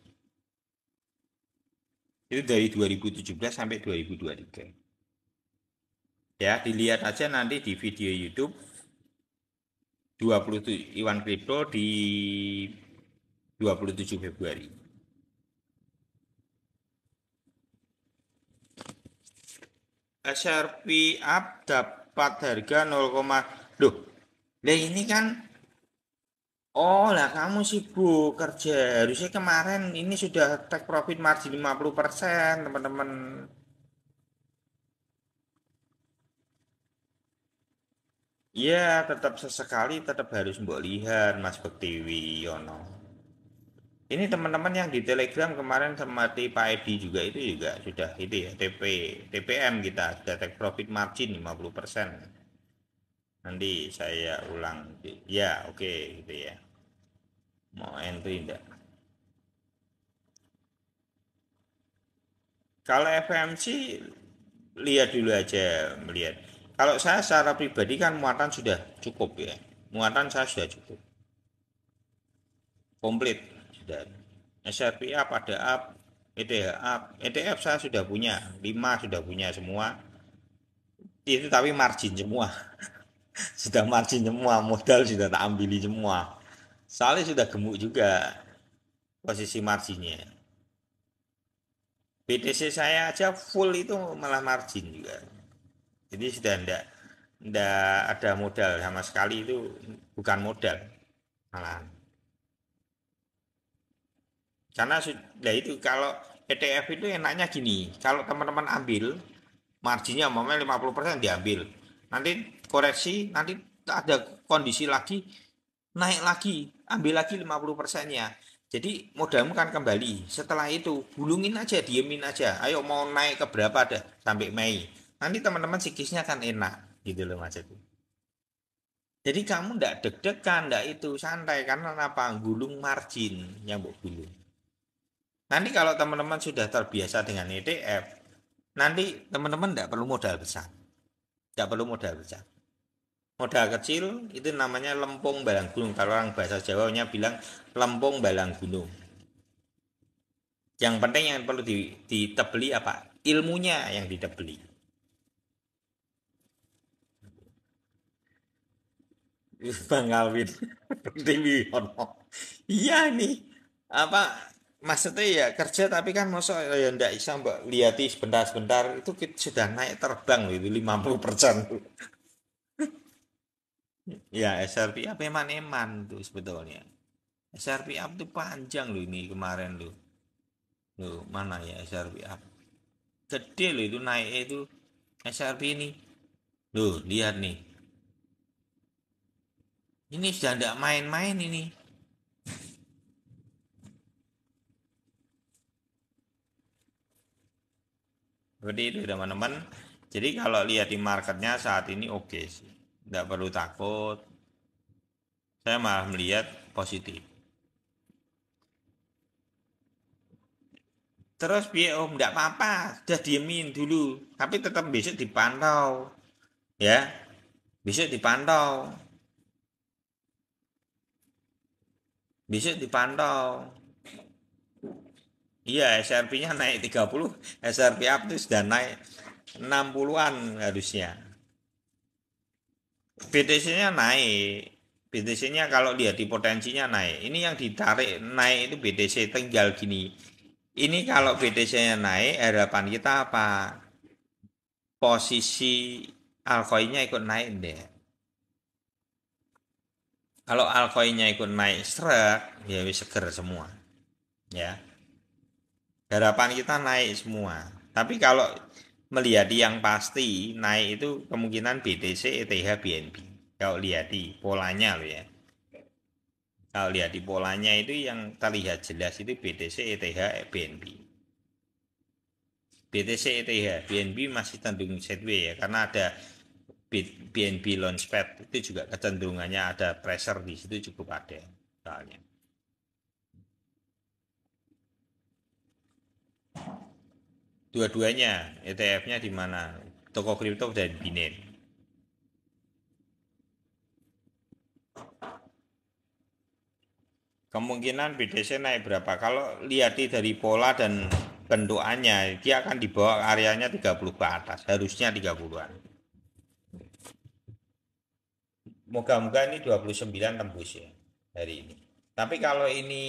S1: Itu dari 2017 sampai 2023. Ya, dilihat aja nanti di video YouTube 27 Iwan Kripto di 27 Februari. SRP up dapat harga 0, loh. Nah ini kan oh lah kamu sibuk kerja. Harusnya kemarin ini sudah take profit margin 50%, teman-teman. Ya, tetap sesekali tetap harus mbok lihat Mas Bektiwi Yono. Ini teman-teman yang di Telegram kemarin sama di Pak Edi juga itu juga sudah itu ya TPM kita sudah take profit margin 50%. Nanti saya ulang. Ya, oke gitu ya. Mau entry enggak? Kalau FMC lihat dulu aja melihat. Kalau saya secara pribadi kan muatan sudah cukup ya. Muatan saya sudah cukup. Komplit sudah. SRP up ada up, ETH up. ETF saya sudah punya, 5 sudah punya semua. Itu tapi margin semua. Sudah margin semua, modal sudah tak ambili semua. Soalnya sudah gemuk juga posisi marginnya. BTC saya aja full itu malah margin juga. Jadi sudah ndak ada modal sama sekali, itu bukan modal malah. Karena sudah itu kalau ETF itu enaknya gini, kalau teman-teman ambil marginnya umpamanya 50% diambil. Nanti koreksi, nanti ada kondisi lagi naik lagi, ambil lagi 50%-nya. Jadi modalmu kan kembali. Setelah itu gulungin aja, diemin aja. Ayo mau naik ke berapa dah sampai Mei. Nanti teman-teman sikisnya kan enak gitu loh maksudku. Jadi kamu ndak deg-degan, ndak itu santai karena apa? Gulung margin yang mau gulung. Nanti kalau teman-teman sudah terbiasa dengan ETF, nanti teman-teman ndak perlu modal besar, ndak perlu modal besar. Modal kecil itu namanya lempung balang gunung. Kalau orang bahasa Jawanya bilang lempung balang gunung. Yang penting yang perlu ditebeli apa? Ilmunya yang ditebeli. Bang Alvin, Dewi Ono. Iya nih, apa maksudnya ya kerja tapi kan masa ya ndak bisa mbak lihati sebentar-sebentar itu kita sudah naik terbang loh itu 50%. Ya SRP apa eman-eman tuh sebetulnya. SRP up tuh panjang loh ini kemarin loh. Loh mana ya SRP up? Gede loh itu naik itu SRP ini. Loh lihat nih. Ini sudah ndak main-main ini. Seperti itu teman-teman. Jadi kalau lihat di marketnya saat ini oke sih. Nggak perlu takut. Saya malah melihat positif. Terus biar om nggak apa-apa, udah diemin dulu. Tapi tetap besok dipantau, ya. Besok dipantau, besok dipantau. Iya, SRP-nya naik 30, SRP up itu sudah naik 60-an harusnya. BTC-nya naik. BTC-nya kalau lihat di potensinya naik. Ini yang ditarik naik itu BTC tinggal gini. Ini kalau BTC-nya naik, harapan kita apa? Posisi altcoin-nya ikut naik deh. Kalau altcoin-nya ikut naik serak, ya wis seger semua. Ya, harapan kita naik semua. Tapi kalau melihat yang pasti naik itu kemungkinan BTC, ETH, BNB. Kalau lihat di polanya loh ya. Kalau lihat di polanya itu yang terlihat jelas itu BTC, ETH, BNB. BTC, ETH, BNB masih cenderung sideways ya karena ada BNB Launchpad itu juga kecenderungannya ada pressure di situ cukup ada soalnya. Dua-duanya, ETF-nya di mana? Toko kripto dan Binance. Kemungkinan BTC naik berapa? Kalau lihat dari pola dan bentukannya, dia akan dibawa areanya 30 ke atas, harusnya 30-an. Moga-moga ini 29 tembus ya hari ini. Tapi kalau ini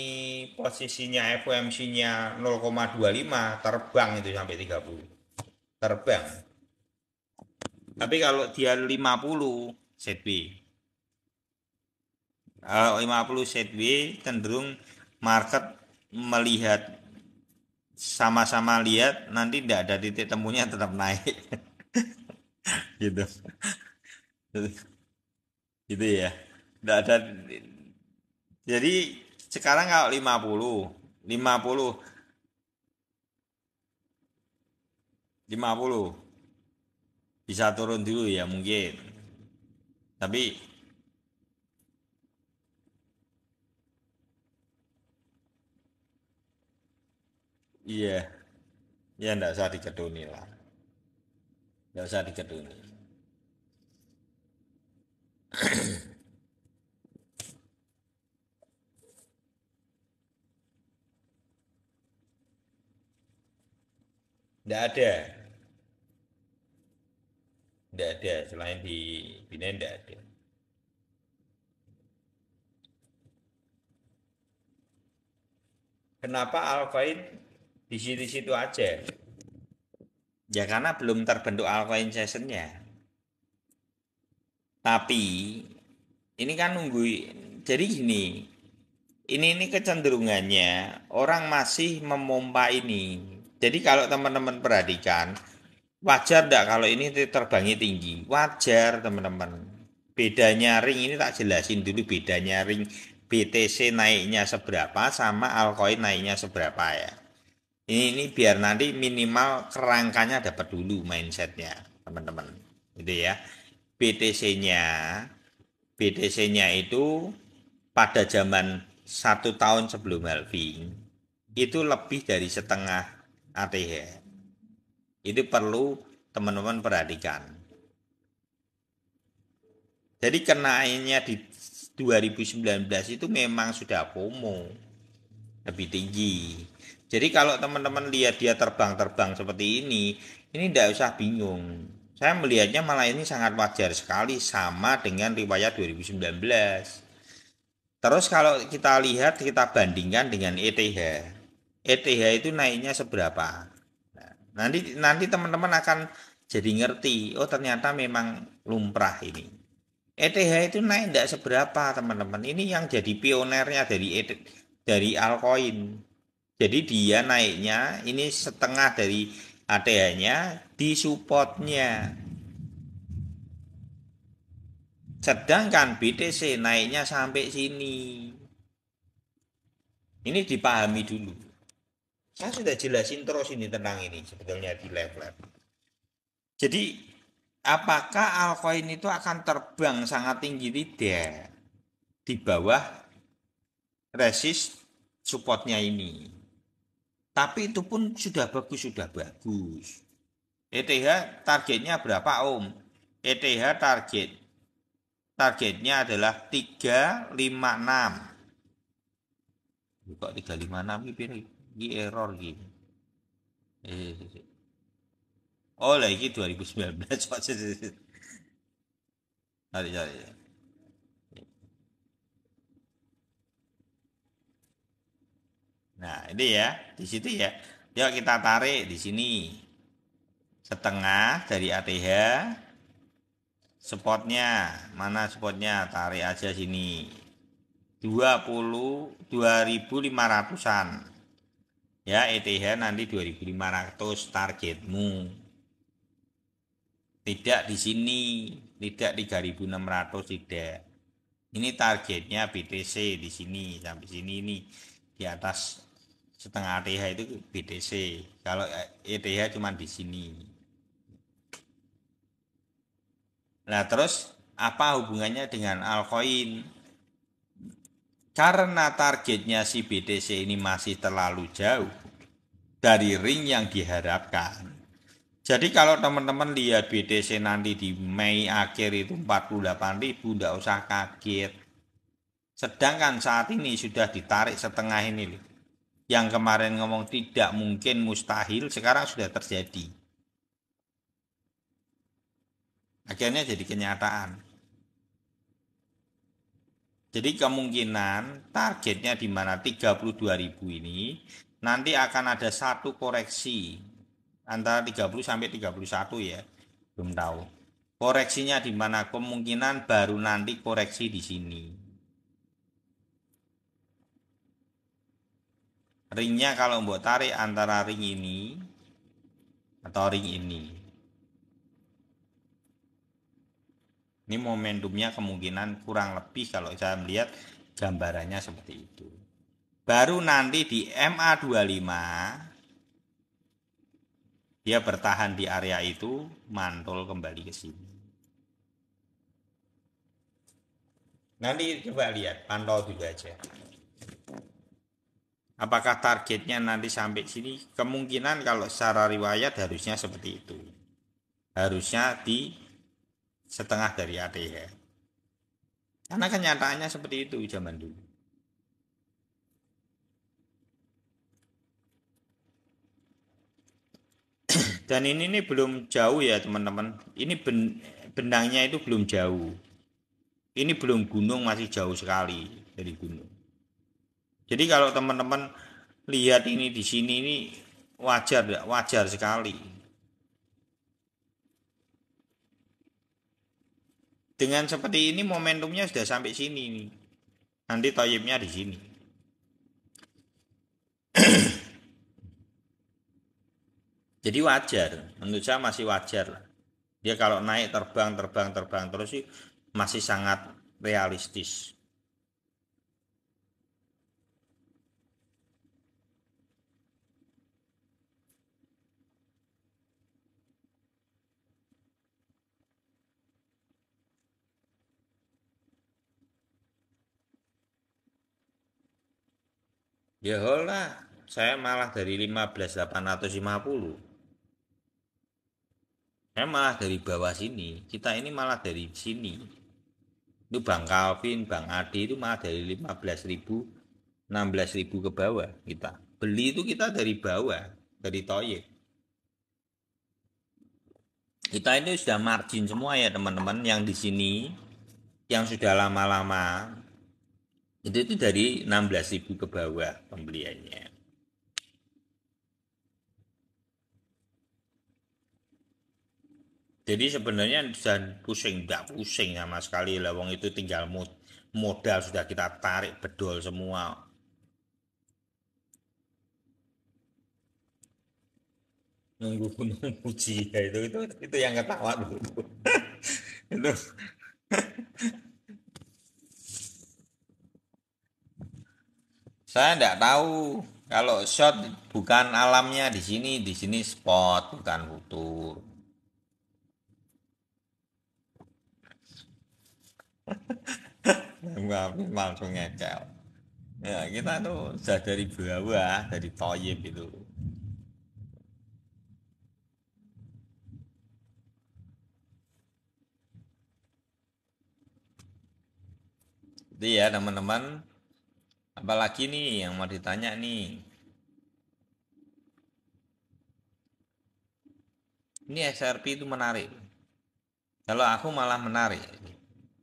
S1: posisinya FOMC-nya 0,25 terbang itu sampai 30. Terbang. Tapi kalau dia 50 set B. Kalau 50 set B cenderung market melihat sama-sama lihat nanti tidak ada titik temunya tetap naik. Gitu. Gitu ya. Tidak ada. Jadi sekarang kalau 50 50 bisa turun dulu ya mungkin. Tapi iya, ya enggak usah dikeduni lah. Enggak usah dikeduni. Enggak ada. Enggak ada selain di Binance enggak ada. Kenapa Alcoin di situ-situ aja? Ya karena belum terbentuk Alcoin sessionnya. Tapi ini kan nunggu. Jadi gini, ini kecenderungannya orang masih memompa ini. Jadi kalau teman-teman perhatikan, wajar enggak kalau ini terbangnya tinggi? Wajar teman-teman. Bedanya ring ini tak jelasin dulu bedanya ring BTC naiknya seberapa sama altcoin naiknya seberapa ya. Ini biar nanti minimal kerangkanya dapat dulu mindsetnya teman-teman. Gitu ya. BTC-nya BTC-nya itu pada zaman 1 tahun sebelum halving itu lebih dari setengah ATH. Itu perlu teman-teman perhatikan. Jadi kenaiknya di 2019 itu memang sudah FOMO lebih tinggi. Jadi kalau teman-teman lihat dia terbang-terbang seperti ini tidak usah bingung. Saya melihatnya malah ini sangat wajar sekali sama dengan riwayat 2019. Terus kalau kita lihat, kita bandingkan dengan ETH. ETH itu naiknya seberapa? Nah, nanti teman-teman akan jadi ngerti, oh ternyata memang lumrah ini. ETH itu naik tidak seberapa teman-teman. Ini yang jadi pionernya dari altcoin. Jadi dia naiknya ini setengah dari ATH-nya di supportnya. Sedangkan BTC naiknya sampai sini. Ini dipahami dulu. Saya sudah jelasin terus ini tentang ini sebetulnya di live-live. Jadi apakah altcoin itu akan terbang sangat tinggi? Tidak. Di bawah resist supportnya ini. Tapi itu pun sudah bagus, sudah bagus. ETH targetnya berapa Om? ETH targetnya adalah 356. Kok 356 ini error gitu. Oh lagi 2019. Sorry. Nah, ini ya, di situ ya. Yuk kita tarik di sini. Setengah dari ATH. Spotnya, mana spotnya? Tarik aja sini. 22.500-an. Ya, ETH nanti 2.500 targetmu. Tidak di sini, tidak 3.600 tidak. Ini targetnya BTC di sini sampai sini ini di atas setengah ATH itu BTC. Kalau ETH cuma di sini. Nah, terus apa hubungannya dengan altcoin? Karena targetnya si BTC ini masih terlalu jauh. dari ring yang diharapkan. Jadi kalau teman-teman lihat BTC nanti di Mei akhir itu 48.000, tidak usah kaget. Sedangkan saat ini sudah ditarik setengah ini loh. Yang kemarin ngomong tidak mungkin mustahil, sekarang sudah terjadi. Akhirnya jadi kenyataan. Jadi kemungkinan targetnya di mana 32.000 ini nanti akan ada satu koreksi antara 30 sampai 31 ya. Belum tahu. Koreksinya di mana kemungkinan baru nanti koreksi di sini. Ringnya kalau mau tarik antara ring ini atau ring ini. Ini momentumnya kemungkinan kurang lebih kalau saya melihat gambarannya seperti itu. Baru nanti di MA25 dia bertahan di area itu, mantul kembali ke sini. Nanti coba lihat, pantau dulu aja. Apakah targetnya nanti sampai sini? Kemungkinan kalau secara riwayat harusnya seperti itu. Harusnya di setengah dari ATH. Karena kenyataannya seperti itu zaman dulu. Dan ini nih belum jauh ya teman-teman. Ini benangnya itu belum jauh. Ini belum gunung, masih jauh sekali dari gunung. Jadi kalau teman-teman lihat ini di sini ini wajar, wajar sekali. Dengan seperti ini momentumnya sudah sampai sini nih. Nanti toyibnya di sini. Jadi wajar, menurut saya masih wajar lah. Dia kalau naik terbang terus sih masih sangat realistis. Ya lah, saya malah dari 15.850. Saya malah dari bawah sini. Kita ini malah dari sini. Itu Bang Calvin, Bang Adi itu malah dari 15.000, 16.000 ke bawah kita. Beli itu kita dari bawah, dari Toyib. Kita ini sudah margin semua ya teman-teman yang di sini, yang sudah lama-lama. Itu dari 16.000 ke bawah pembeliannya. Jadi sebenarnya sudah pusing, tidak pusing sama sekali. Lawang itu tinggal modal sudah kita tarik bedol semua. Nunggu gunung Fuji ya itu yang ketawa dulu. Itu saya tidak tahu kalau shot bukan alamnya di sini spot bukan futur. Langsung ngekel. Ya kita tuh sudah dari bawah, dari toyib itu. Jadi ya teman-teman, apalagi nih yang mau ditanya nih. Ini SRP itu menarik. Kalau aku malah menarik.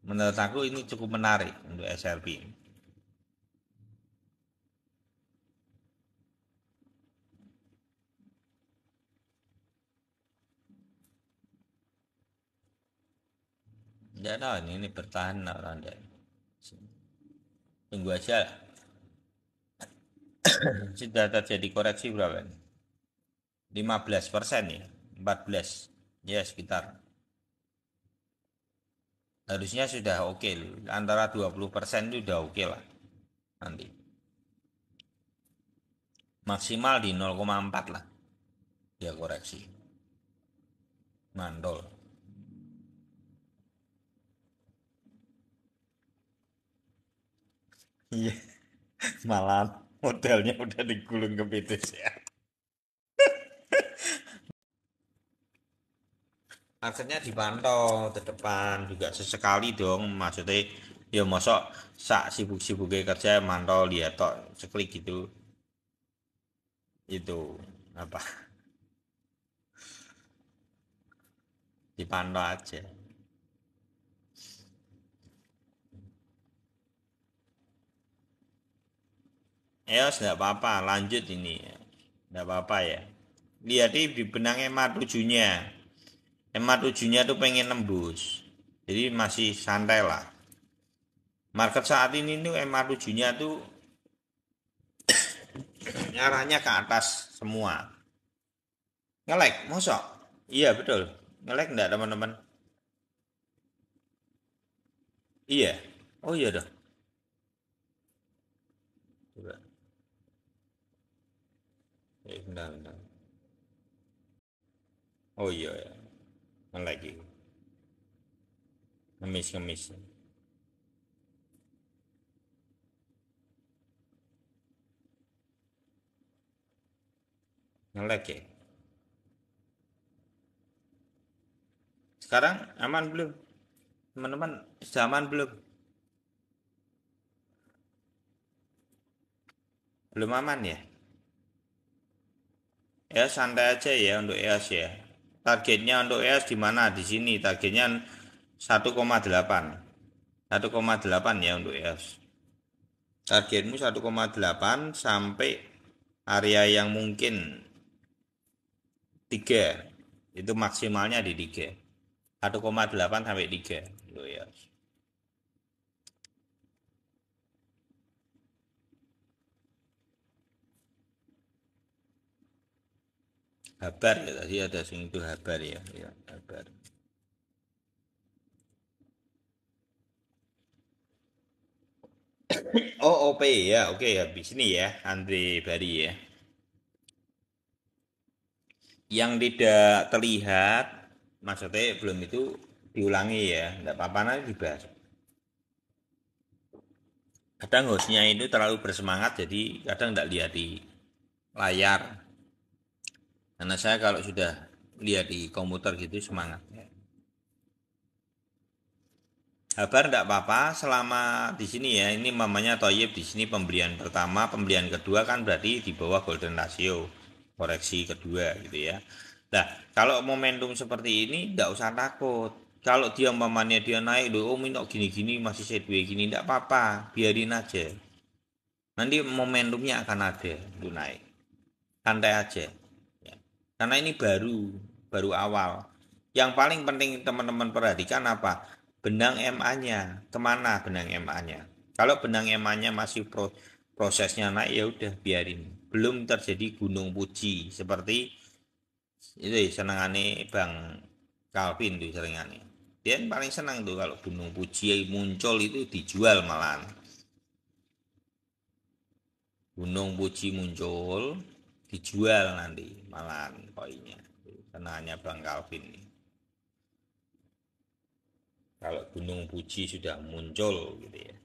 S1: Menurut aku ini cukup menarik untuk SRP. Tidak tahu ini bertahan atau tidak. Tunggu aja lah. Sudah terjadi koreksi berapa nih? 15% ya, 14 ya sekitar. Harusnya sudah oke, antara 20% itu sudah oke lah nanti. Maksimal di 0,4 lah dia koreksi. Mandol. Iya, malah modelnya udah digulung ke BTC. marketnya dipantau ke depan juga sesekali dong, maksudnya ya mosok sak sibuk-sibuknya kerja mantau lihat tok seklik gitu itu apa dipantau aja. Ya sudah apa-apa lanjut ini, tidak apa-apa ya, lihat di benang EMA 7-nya. EMA 7-nya tuh pengen nembus, jadi masih santai lah. Market saat ini tuh EMA 7-nya tuh arahnya ke atas semua. Ngelek mosok, iya betul, ngelek enggak teman-teman? Iya, oh iya dah. Coba. Bentar, bentar. Oh iya ya, ngelek itu, ngemis ngemis, ngelek ya. Sekarang aman belum, teman-teman? Sudah aman belum? Belum aman ya? Ya santai aja ya untuk EOS ya. Targetnya untuk EOS di mana? Di sini targetnya 1,8. 1,8 ya untuk EOS. Targetmu 1,8 sampai area yang mungkin 3. Itu maksimalnya di 3. 1,8 sampai 3 untuk EOS. Habar ya tadi ada sing itu habar ya, ya habar. Oh OP ya, oke habis ini ya Andre Bari ya. Yang tidak terlihat maksudnya belum itu diulangi ya, nggak apa-apa nanti dibahas. Kadang hostnya itu terlalu bersemangat jadi kadang nggak lihat di layar. Karena saya kalau sudah lihat di komputer gitu semangat. Kabar enggak apa-apa selama di sini ya. Ini mamanya Toyib di sini pembelian pertama, pembelian kedua kan berarti di bawah golden ratio. Koreksi kedua gitu ya. Nah, kalau momentum seperti ini enggak usah takut. Kalau dia mamanya dia naik, oh minok gini-gini masih sideways gini enggak apa-apa, biarin aja. Nanti momentumnya akan ada untuk naik. Santai aja. Ya. Karena ini baru awal. Yang paling penting teman-teman perhatikan apa? Benang MA-nya. Kemana benang MA-nya? Kalau benang MA-nya masih prosesnya naik ya udah biarin. Belum terjadi gunung puji seperti itu senengane Bang Calvin tuh seringane. Dia paling senang tuh kalau gunung puji muncul itu dijual malahan. Gunung Puji muncul dijual nanti malahan koinnya senangnya Bang Calvin nih. Kalau Gunung Puji sudah muncul gitu ya,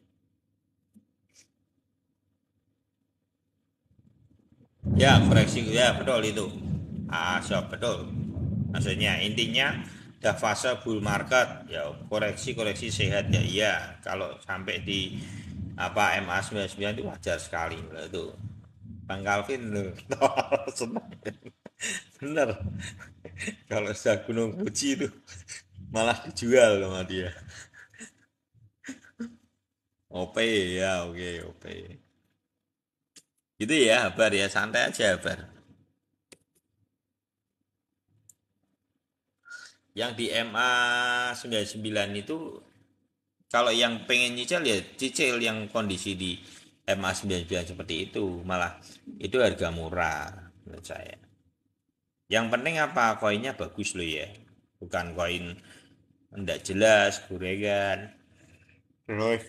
S1: ya koreksi ya betul itu, so betul maksudnya intinya udah fase bull market ya, koreksi sehat ya iya. Kalau sampai di apa MA 99 itu wajar sekali itu Bang Calvin loh. Senang bener kalau sudah Gunung Puji itu malah dijual sama dia. OP ya, oke OP. Gitu ya Habar ya, santai aja Habar. Yang di MA 99 itu kalau yang pengen nyicil ya cicil yang kondisi di MA 99 seperti itu, malah itu harga murah menurut saya. Yang penting apa? Koinnya bagus loh ya. Bukan koin enggak jelas, gorengan. Terus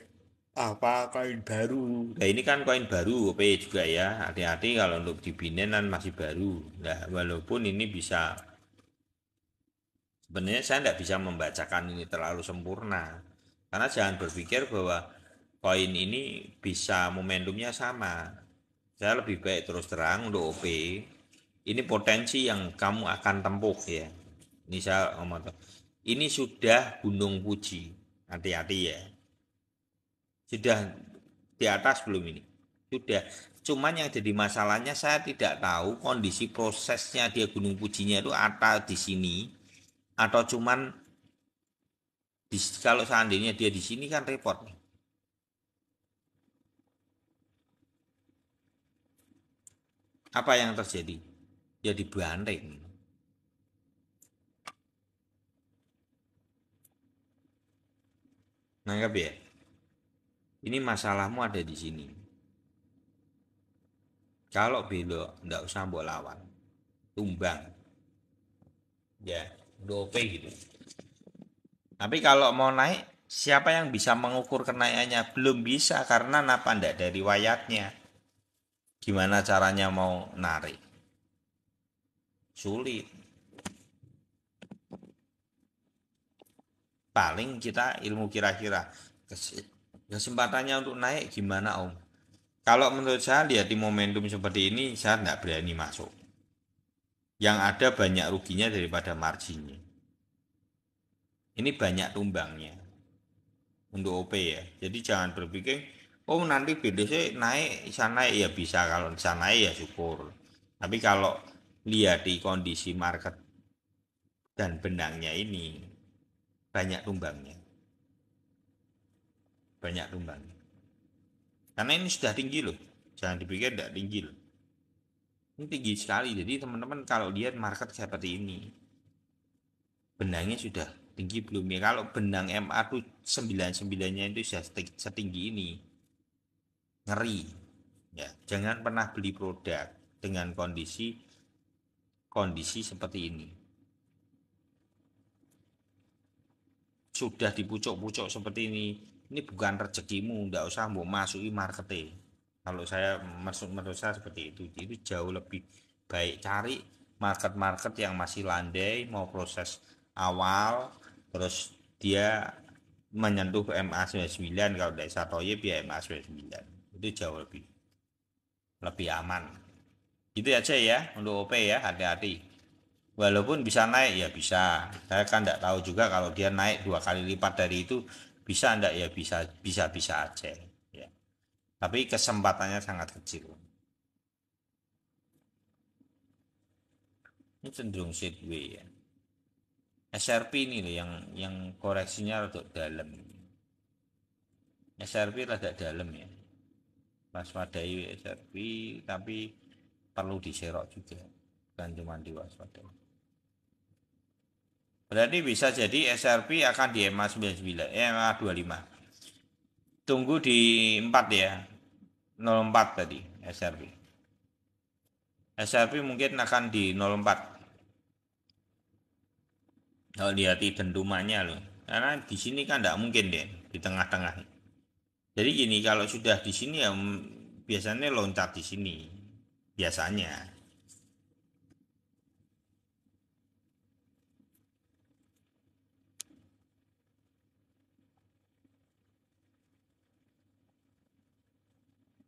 S1: apa koin baru. Nah ini kan koin baru OP juga ya. Hati-hati kalau untuk di Binance masih baru. Nah walaupun ini bisa, sebenarnya saya tidak bisa membacakan ini terlalu sempurna. Karena jangan berpikir bahwa koin ini bisa momentumnya sama. Saya lebih baik terus terang untuk OP. Ini potensi yang kamu akan tempuh ya. Ini saya ngomong tuh. ini sudah Gunung Fuji. Hati-hati ya. Sudah di atas belum ini? Sudah. Cuman yang jadi masalahnya saya tidak tahu kondisi prosesnya dia Gunung Fujinya itu ada di sini atau cuman kalau seandainya dia di sini kan repot. Apa yang terjadi? Ya dibanting. Nanggap ya? Ini masalahmu ada di sini. Kalau belok, nggak usah mbok lawan. Tumbang. Ya, dope gitu. Tapi kalau mau naik, siapa yang bisa mengukur kenaikannya? Belum bisa karena napa ndak dari riwayatnya. Gimana caranya mau narik? Sulit. Paling kita ilmu kira-kira. Kesempatannya untuk naik gimana Om? Kalau menurut saya lihat di momentum seperti ini, saya tidak berani masuk. Yang ada banyak ruginya daripada marginnya. Ini banyak tumbangnya untuk OP ya. Jadi jangan berpikir, oh nanti BDC naik, bisa naik ya bisa. Kalau bisa naik ya syukur. Tapi kalau lihat di kondisi market dan benangnya ini, banyak tumbangnya. Banyak tumbangnya. Karena ini sudah tinggi loh. Jangan dipikir tidak tinggi loh. Ini tinggi sekali. Jadi teman-teman kalau lihat market seperti ini, benangnya sudah tinggi belum ya? Kalau benang MA tuh 99-nya itu sudah setinggi ini. Ngeri. Ya, jangan pernah beli produk dengan kondisi seperti ini. Sudah di pucuk-pucuk seperti ini bukan rezekimu, nggak usah mau masuki marketing. Kalau saya menurut saya seperti itu jauh lebih baik cari market-market yang masih landai, mau proses awal, terus dia menyentuh MA 99 kalau dari Satoye ya MA 99 itu jauh lebih aman. Gitu aja ya untuk OP ya, hati-hati. Walaupun bisa naik ya bisa. Saya kan tidak tahu juga kalau dia naik 2 kali lipat dari itu bisa enggak ya bisa aja ya. Tapi kesempatannya sangat kecil. Ini cenderung sideways ya. SRP ini loh yang koreksinya rada dalam. SRP rada dalam ya. Waspadai SRP tapi perlu diserok juga. Bukan cuma diwaspadai. Berarti bisa jadi SRP akan di MA 99, MA 25. Tunggu di 4 ya. 04 tadi SRP. SRP mungkin akan di 04. Kalau lihat dentumannya loh. Karena di sini kan tidak mungkin deh di tengah-tengah. Jadi gini kalau sudah di sini ya biasanya loncat di sini. Biasanya.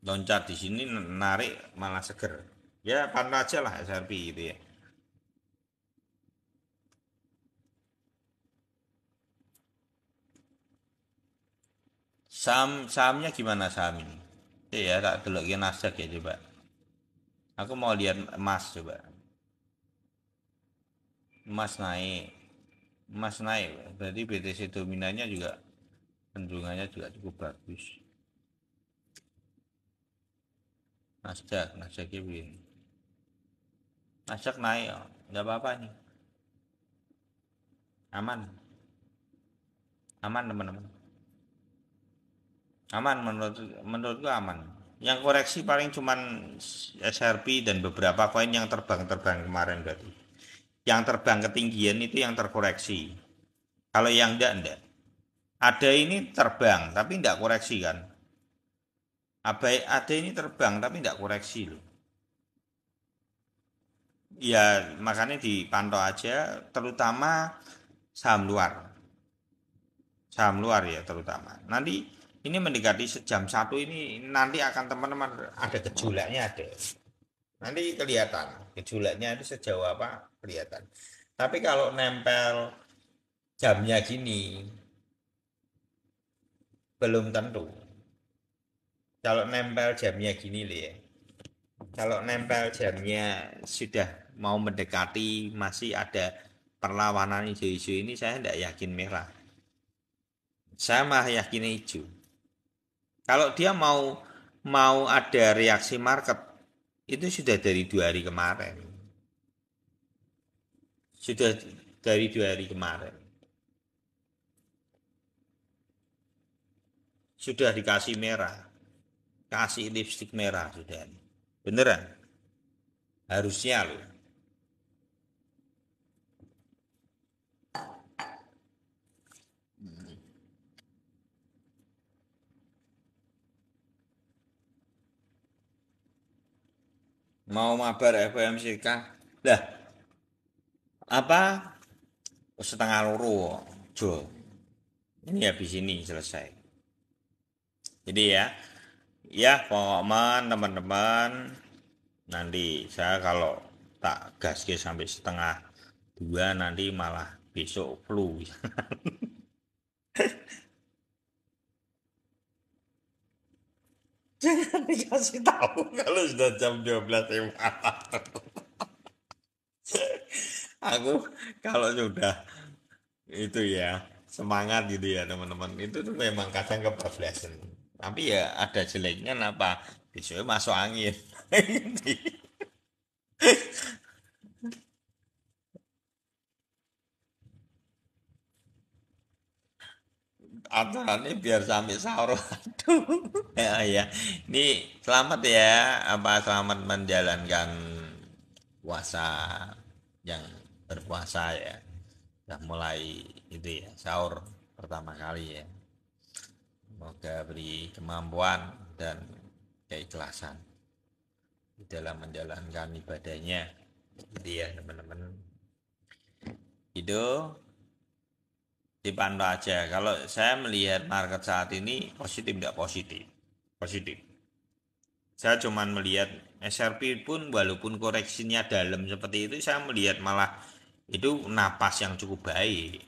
S1: Loncat di sini narik malah seger. Ya pantau aja lah SRP gitu ya. Sahamnya gimana saham ini? Ya tak delokin Nasdaq ya coba. Aku mau lihat emas coba. Emas naik. Emas naik. Berarti BTC dominannya juga cenderungannya juga cukup bagus. Nasdaq begini. Nasdaq naik, oh. Nggak apa-apa nih. Aman, aman teman-teman. Aman menurutku aman. Yang koreksi paling cuman SRP dan beberapa koin yang terbang-terbang kemarin berarti. Yang terbang ketinggian itu yang terkoreksi. Kalau yang enggak. Ada ini terbang tapi enggak koreksi kan. Ada ini terbang tapi enggak koreksi loh. Ya makanya dipantau aja terutama saham luar. Saham luar ya terutama. Nanti ini mendekati sejam satu ini nanti akan teman-teman ada gejolaknya ada. Nanti kelihatan gejolaknya itu sejauh apa kelihatan. Tapi kalau nempel jamnya gini, belum tentu. Kalau nempel jamnya gini loh ya. Kalau nempel jamnya sudah mau mendekati masih ada perlawanan hijau-hijau ini saya tidak yakin merah. Saya malah yakin hijau. Kalau dia mau mau ada reaksi market itu sudah dari 2 hari kemarin. Sudah dari 2 hari kemarin. Sudah dikasih merah. Kasih lipstick merah sudah. Beneran? Harusnya loh. Mau mabar FOMCK. Lah, apa setengah loro Jo. Ini habis ini selesai. Jadi ya pokoknya teman-teman nanti saya kalau tak gas sampai setengah 2 nanti malah besok flu. Jangan dikasih tahu kalau sudah jam 12 malam. Aku kalau sudah itu ya semangat gitu ya teman-teman itu tuh memang kadang kebablasan. Tapi ya ada jeleknya apa? Besoknya masuk angin. Aturannya biar sampai sahur. Aduh. Ya. Ini selamat ya, apa selamat menjalankan puasa yang berpuasa ya. Sudah mulai itu ya, sahur pertama kali ya. Semoga beri kemampuan dan keikhlasan di dalam menjalankan ibadahnya. Jadi ya teman-teman, itu dipantau aja. Kalau saya melihat market saat ini positif tidak positif, positif. Saya cuma melihat SRP pun walaupun koreksinya dalam seperti itu, saya melihat malah itu napas yang cukup baik,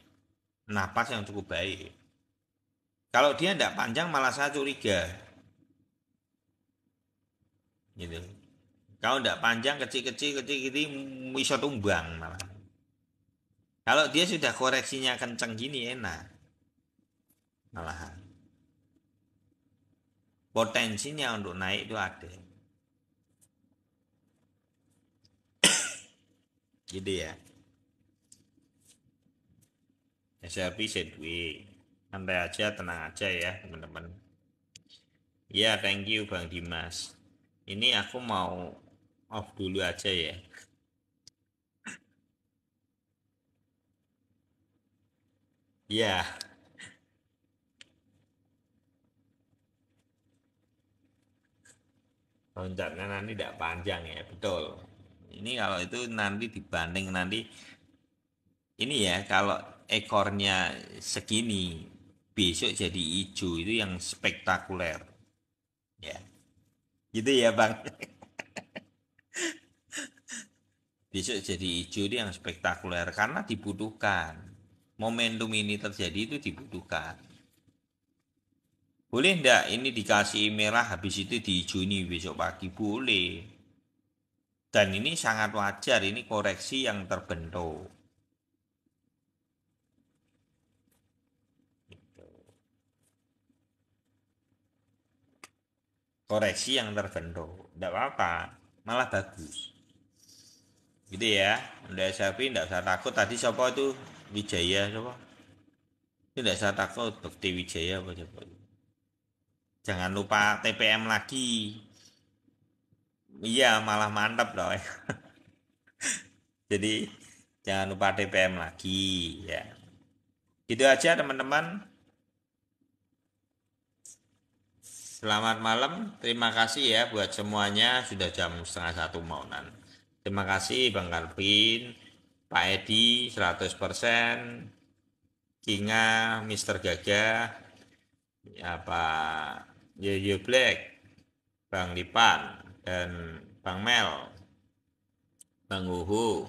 S1: napas yang cukup baik. Kalau dia tidak panjang malah saya curiga, gitu. Kalau tidak panjang kecil-kecil kecil-kecil bisa tumbang malah. Kalau dia sudah koreksinya kenceng gini enak malahan. Potensinya untuk naik itu ada. Gitu ya. SLP Sedway. Santai aja, tenang aja ya teman-teman. Ya, thank you Bang Dimas. Ini aku mau off dulu aja ya. Ya, loncatnya nanti tidak panjang ya, betul. Ini kalau itu nanti dibanding nanti ini ya kalau ekornya segini besok jadi hijau itu yang spektakuler ya. Gitu ya Bang. Besok jadi hijau itu yang spektakuler karena dibutuhkan. Momentum ini terjadi itu dibutuhkan. Boleh ndak ini dikasih merah habis itu dihijau besok pagi? Boleh. Dan ini sangat wajar, ini koreksi yang terbentuk. Koreksi yang terbentuk. Tidak apa-apa, malah bagus. Gitu ya. Udah SRP tidak usah takut. Tadi siapa itu? Wijaya siapa? Itu tidak usah takut, Bekti Wijaya apa coba. Jangan lupa TPM lagi. Iya, malah mantap loh. Jadi jangan lupa TPM lagi ya. Gitu aja teman-teman. Selamat malam. Terima kasih ya buat semuanya. Sudah jam setengah 1 maunan. Terima kasih Bang Calvin, Pak Edi 100%, Kinga, Mister Gagah, ya Pak Yoyo Black, Bang Lipan, dan Bang Mel, Bang Uhu.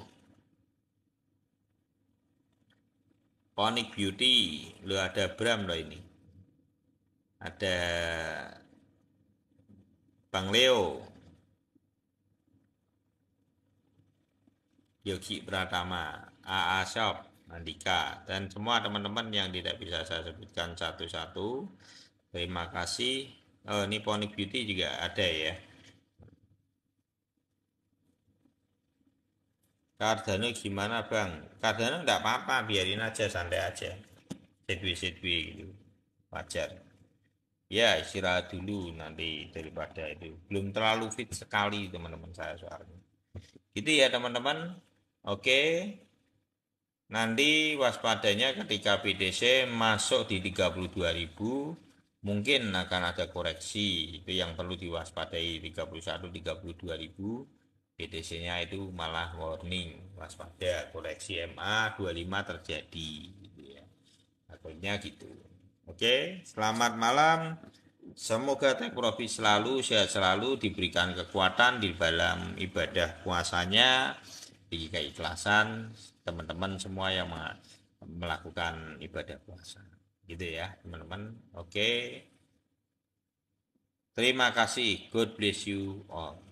S1: Ponic Beauty, lo ada Bram loh ini. Ada Bang Leo, Yogi Pratama, AA Shop, Andika, dan semua teman-teman yang tidak bisa saya sebutkan satu-satu. Terima kasih. Oh, ini Ponic Beauty juga ada ya. Cardano gimana bang? Cardano nggak apa-apa, biarin aja, santai aja. Sedwi gitu, wajar. Ya istirahat dulu nanti daripada itu. Belum terlalu fit sekali teman-teman saya soalnya. Gitu ya teman-teman. Oke. Nanti waspadanya ketika BTC masuk di 32.000, mungkin akan ada koreksi. Itu yang perlu diwaspadai 31 32.000. BTC-nya itu malah warning, waspada koreksi MA 25 terjadi gitu ya. Takutnya gitu. Oke, selamat malam. Semoga Teh Profit selalu sehat, selalu diberikan kekuatan di dalam ibadah puasanya, di keikhlasan teman-teman semua yang melakukan ibadah puasa. Gitu ya, teman-teman. Oke. Terima kasih. God bless you all.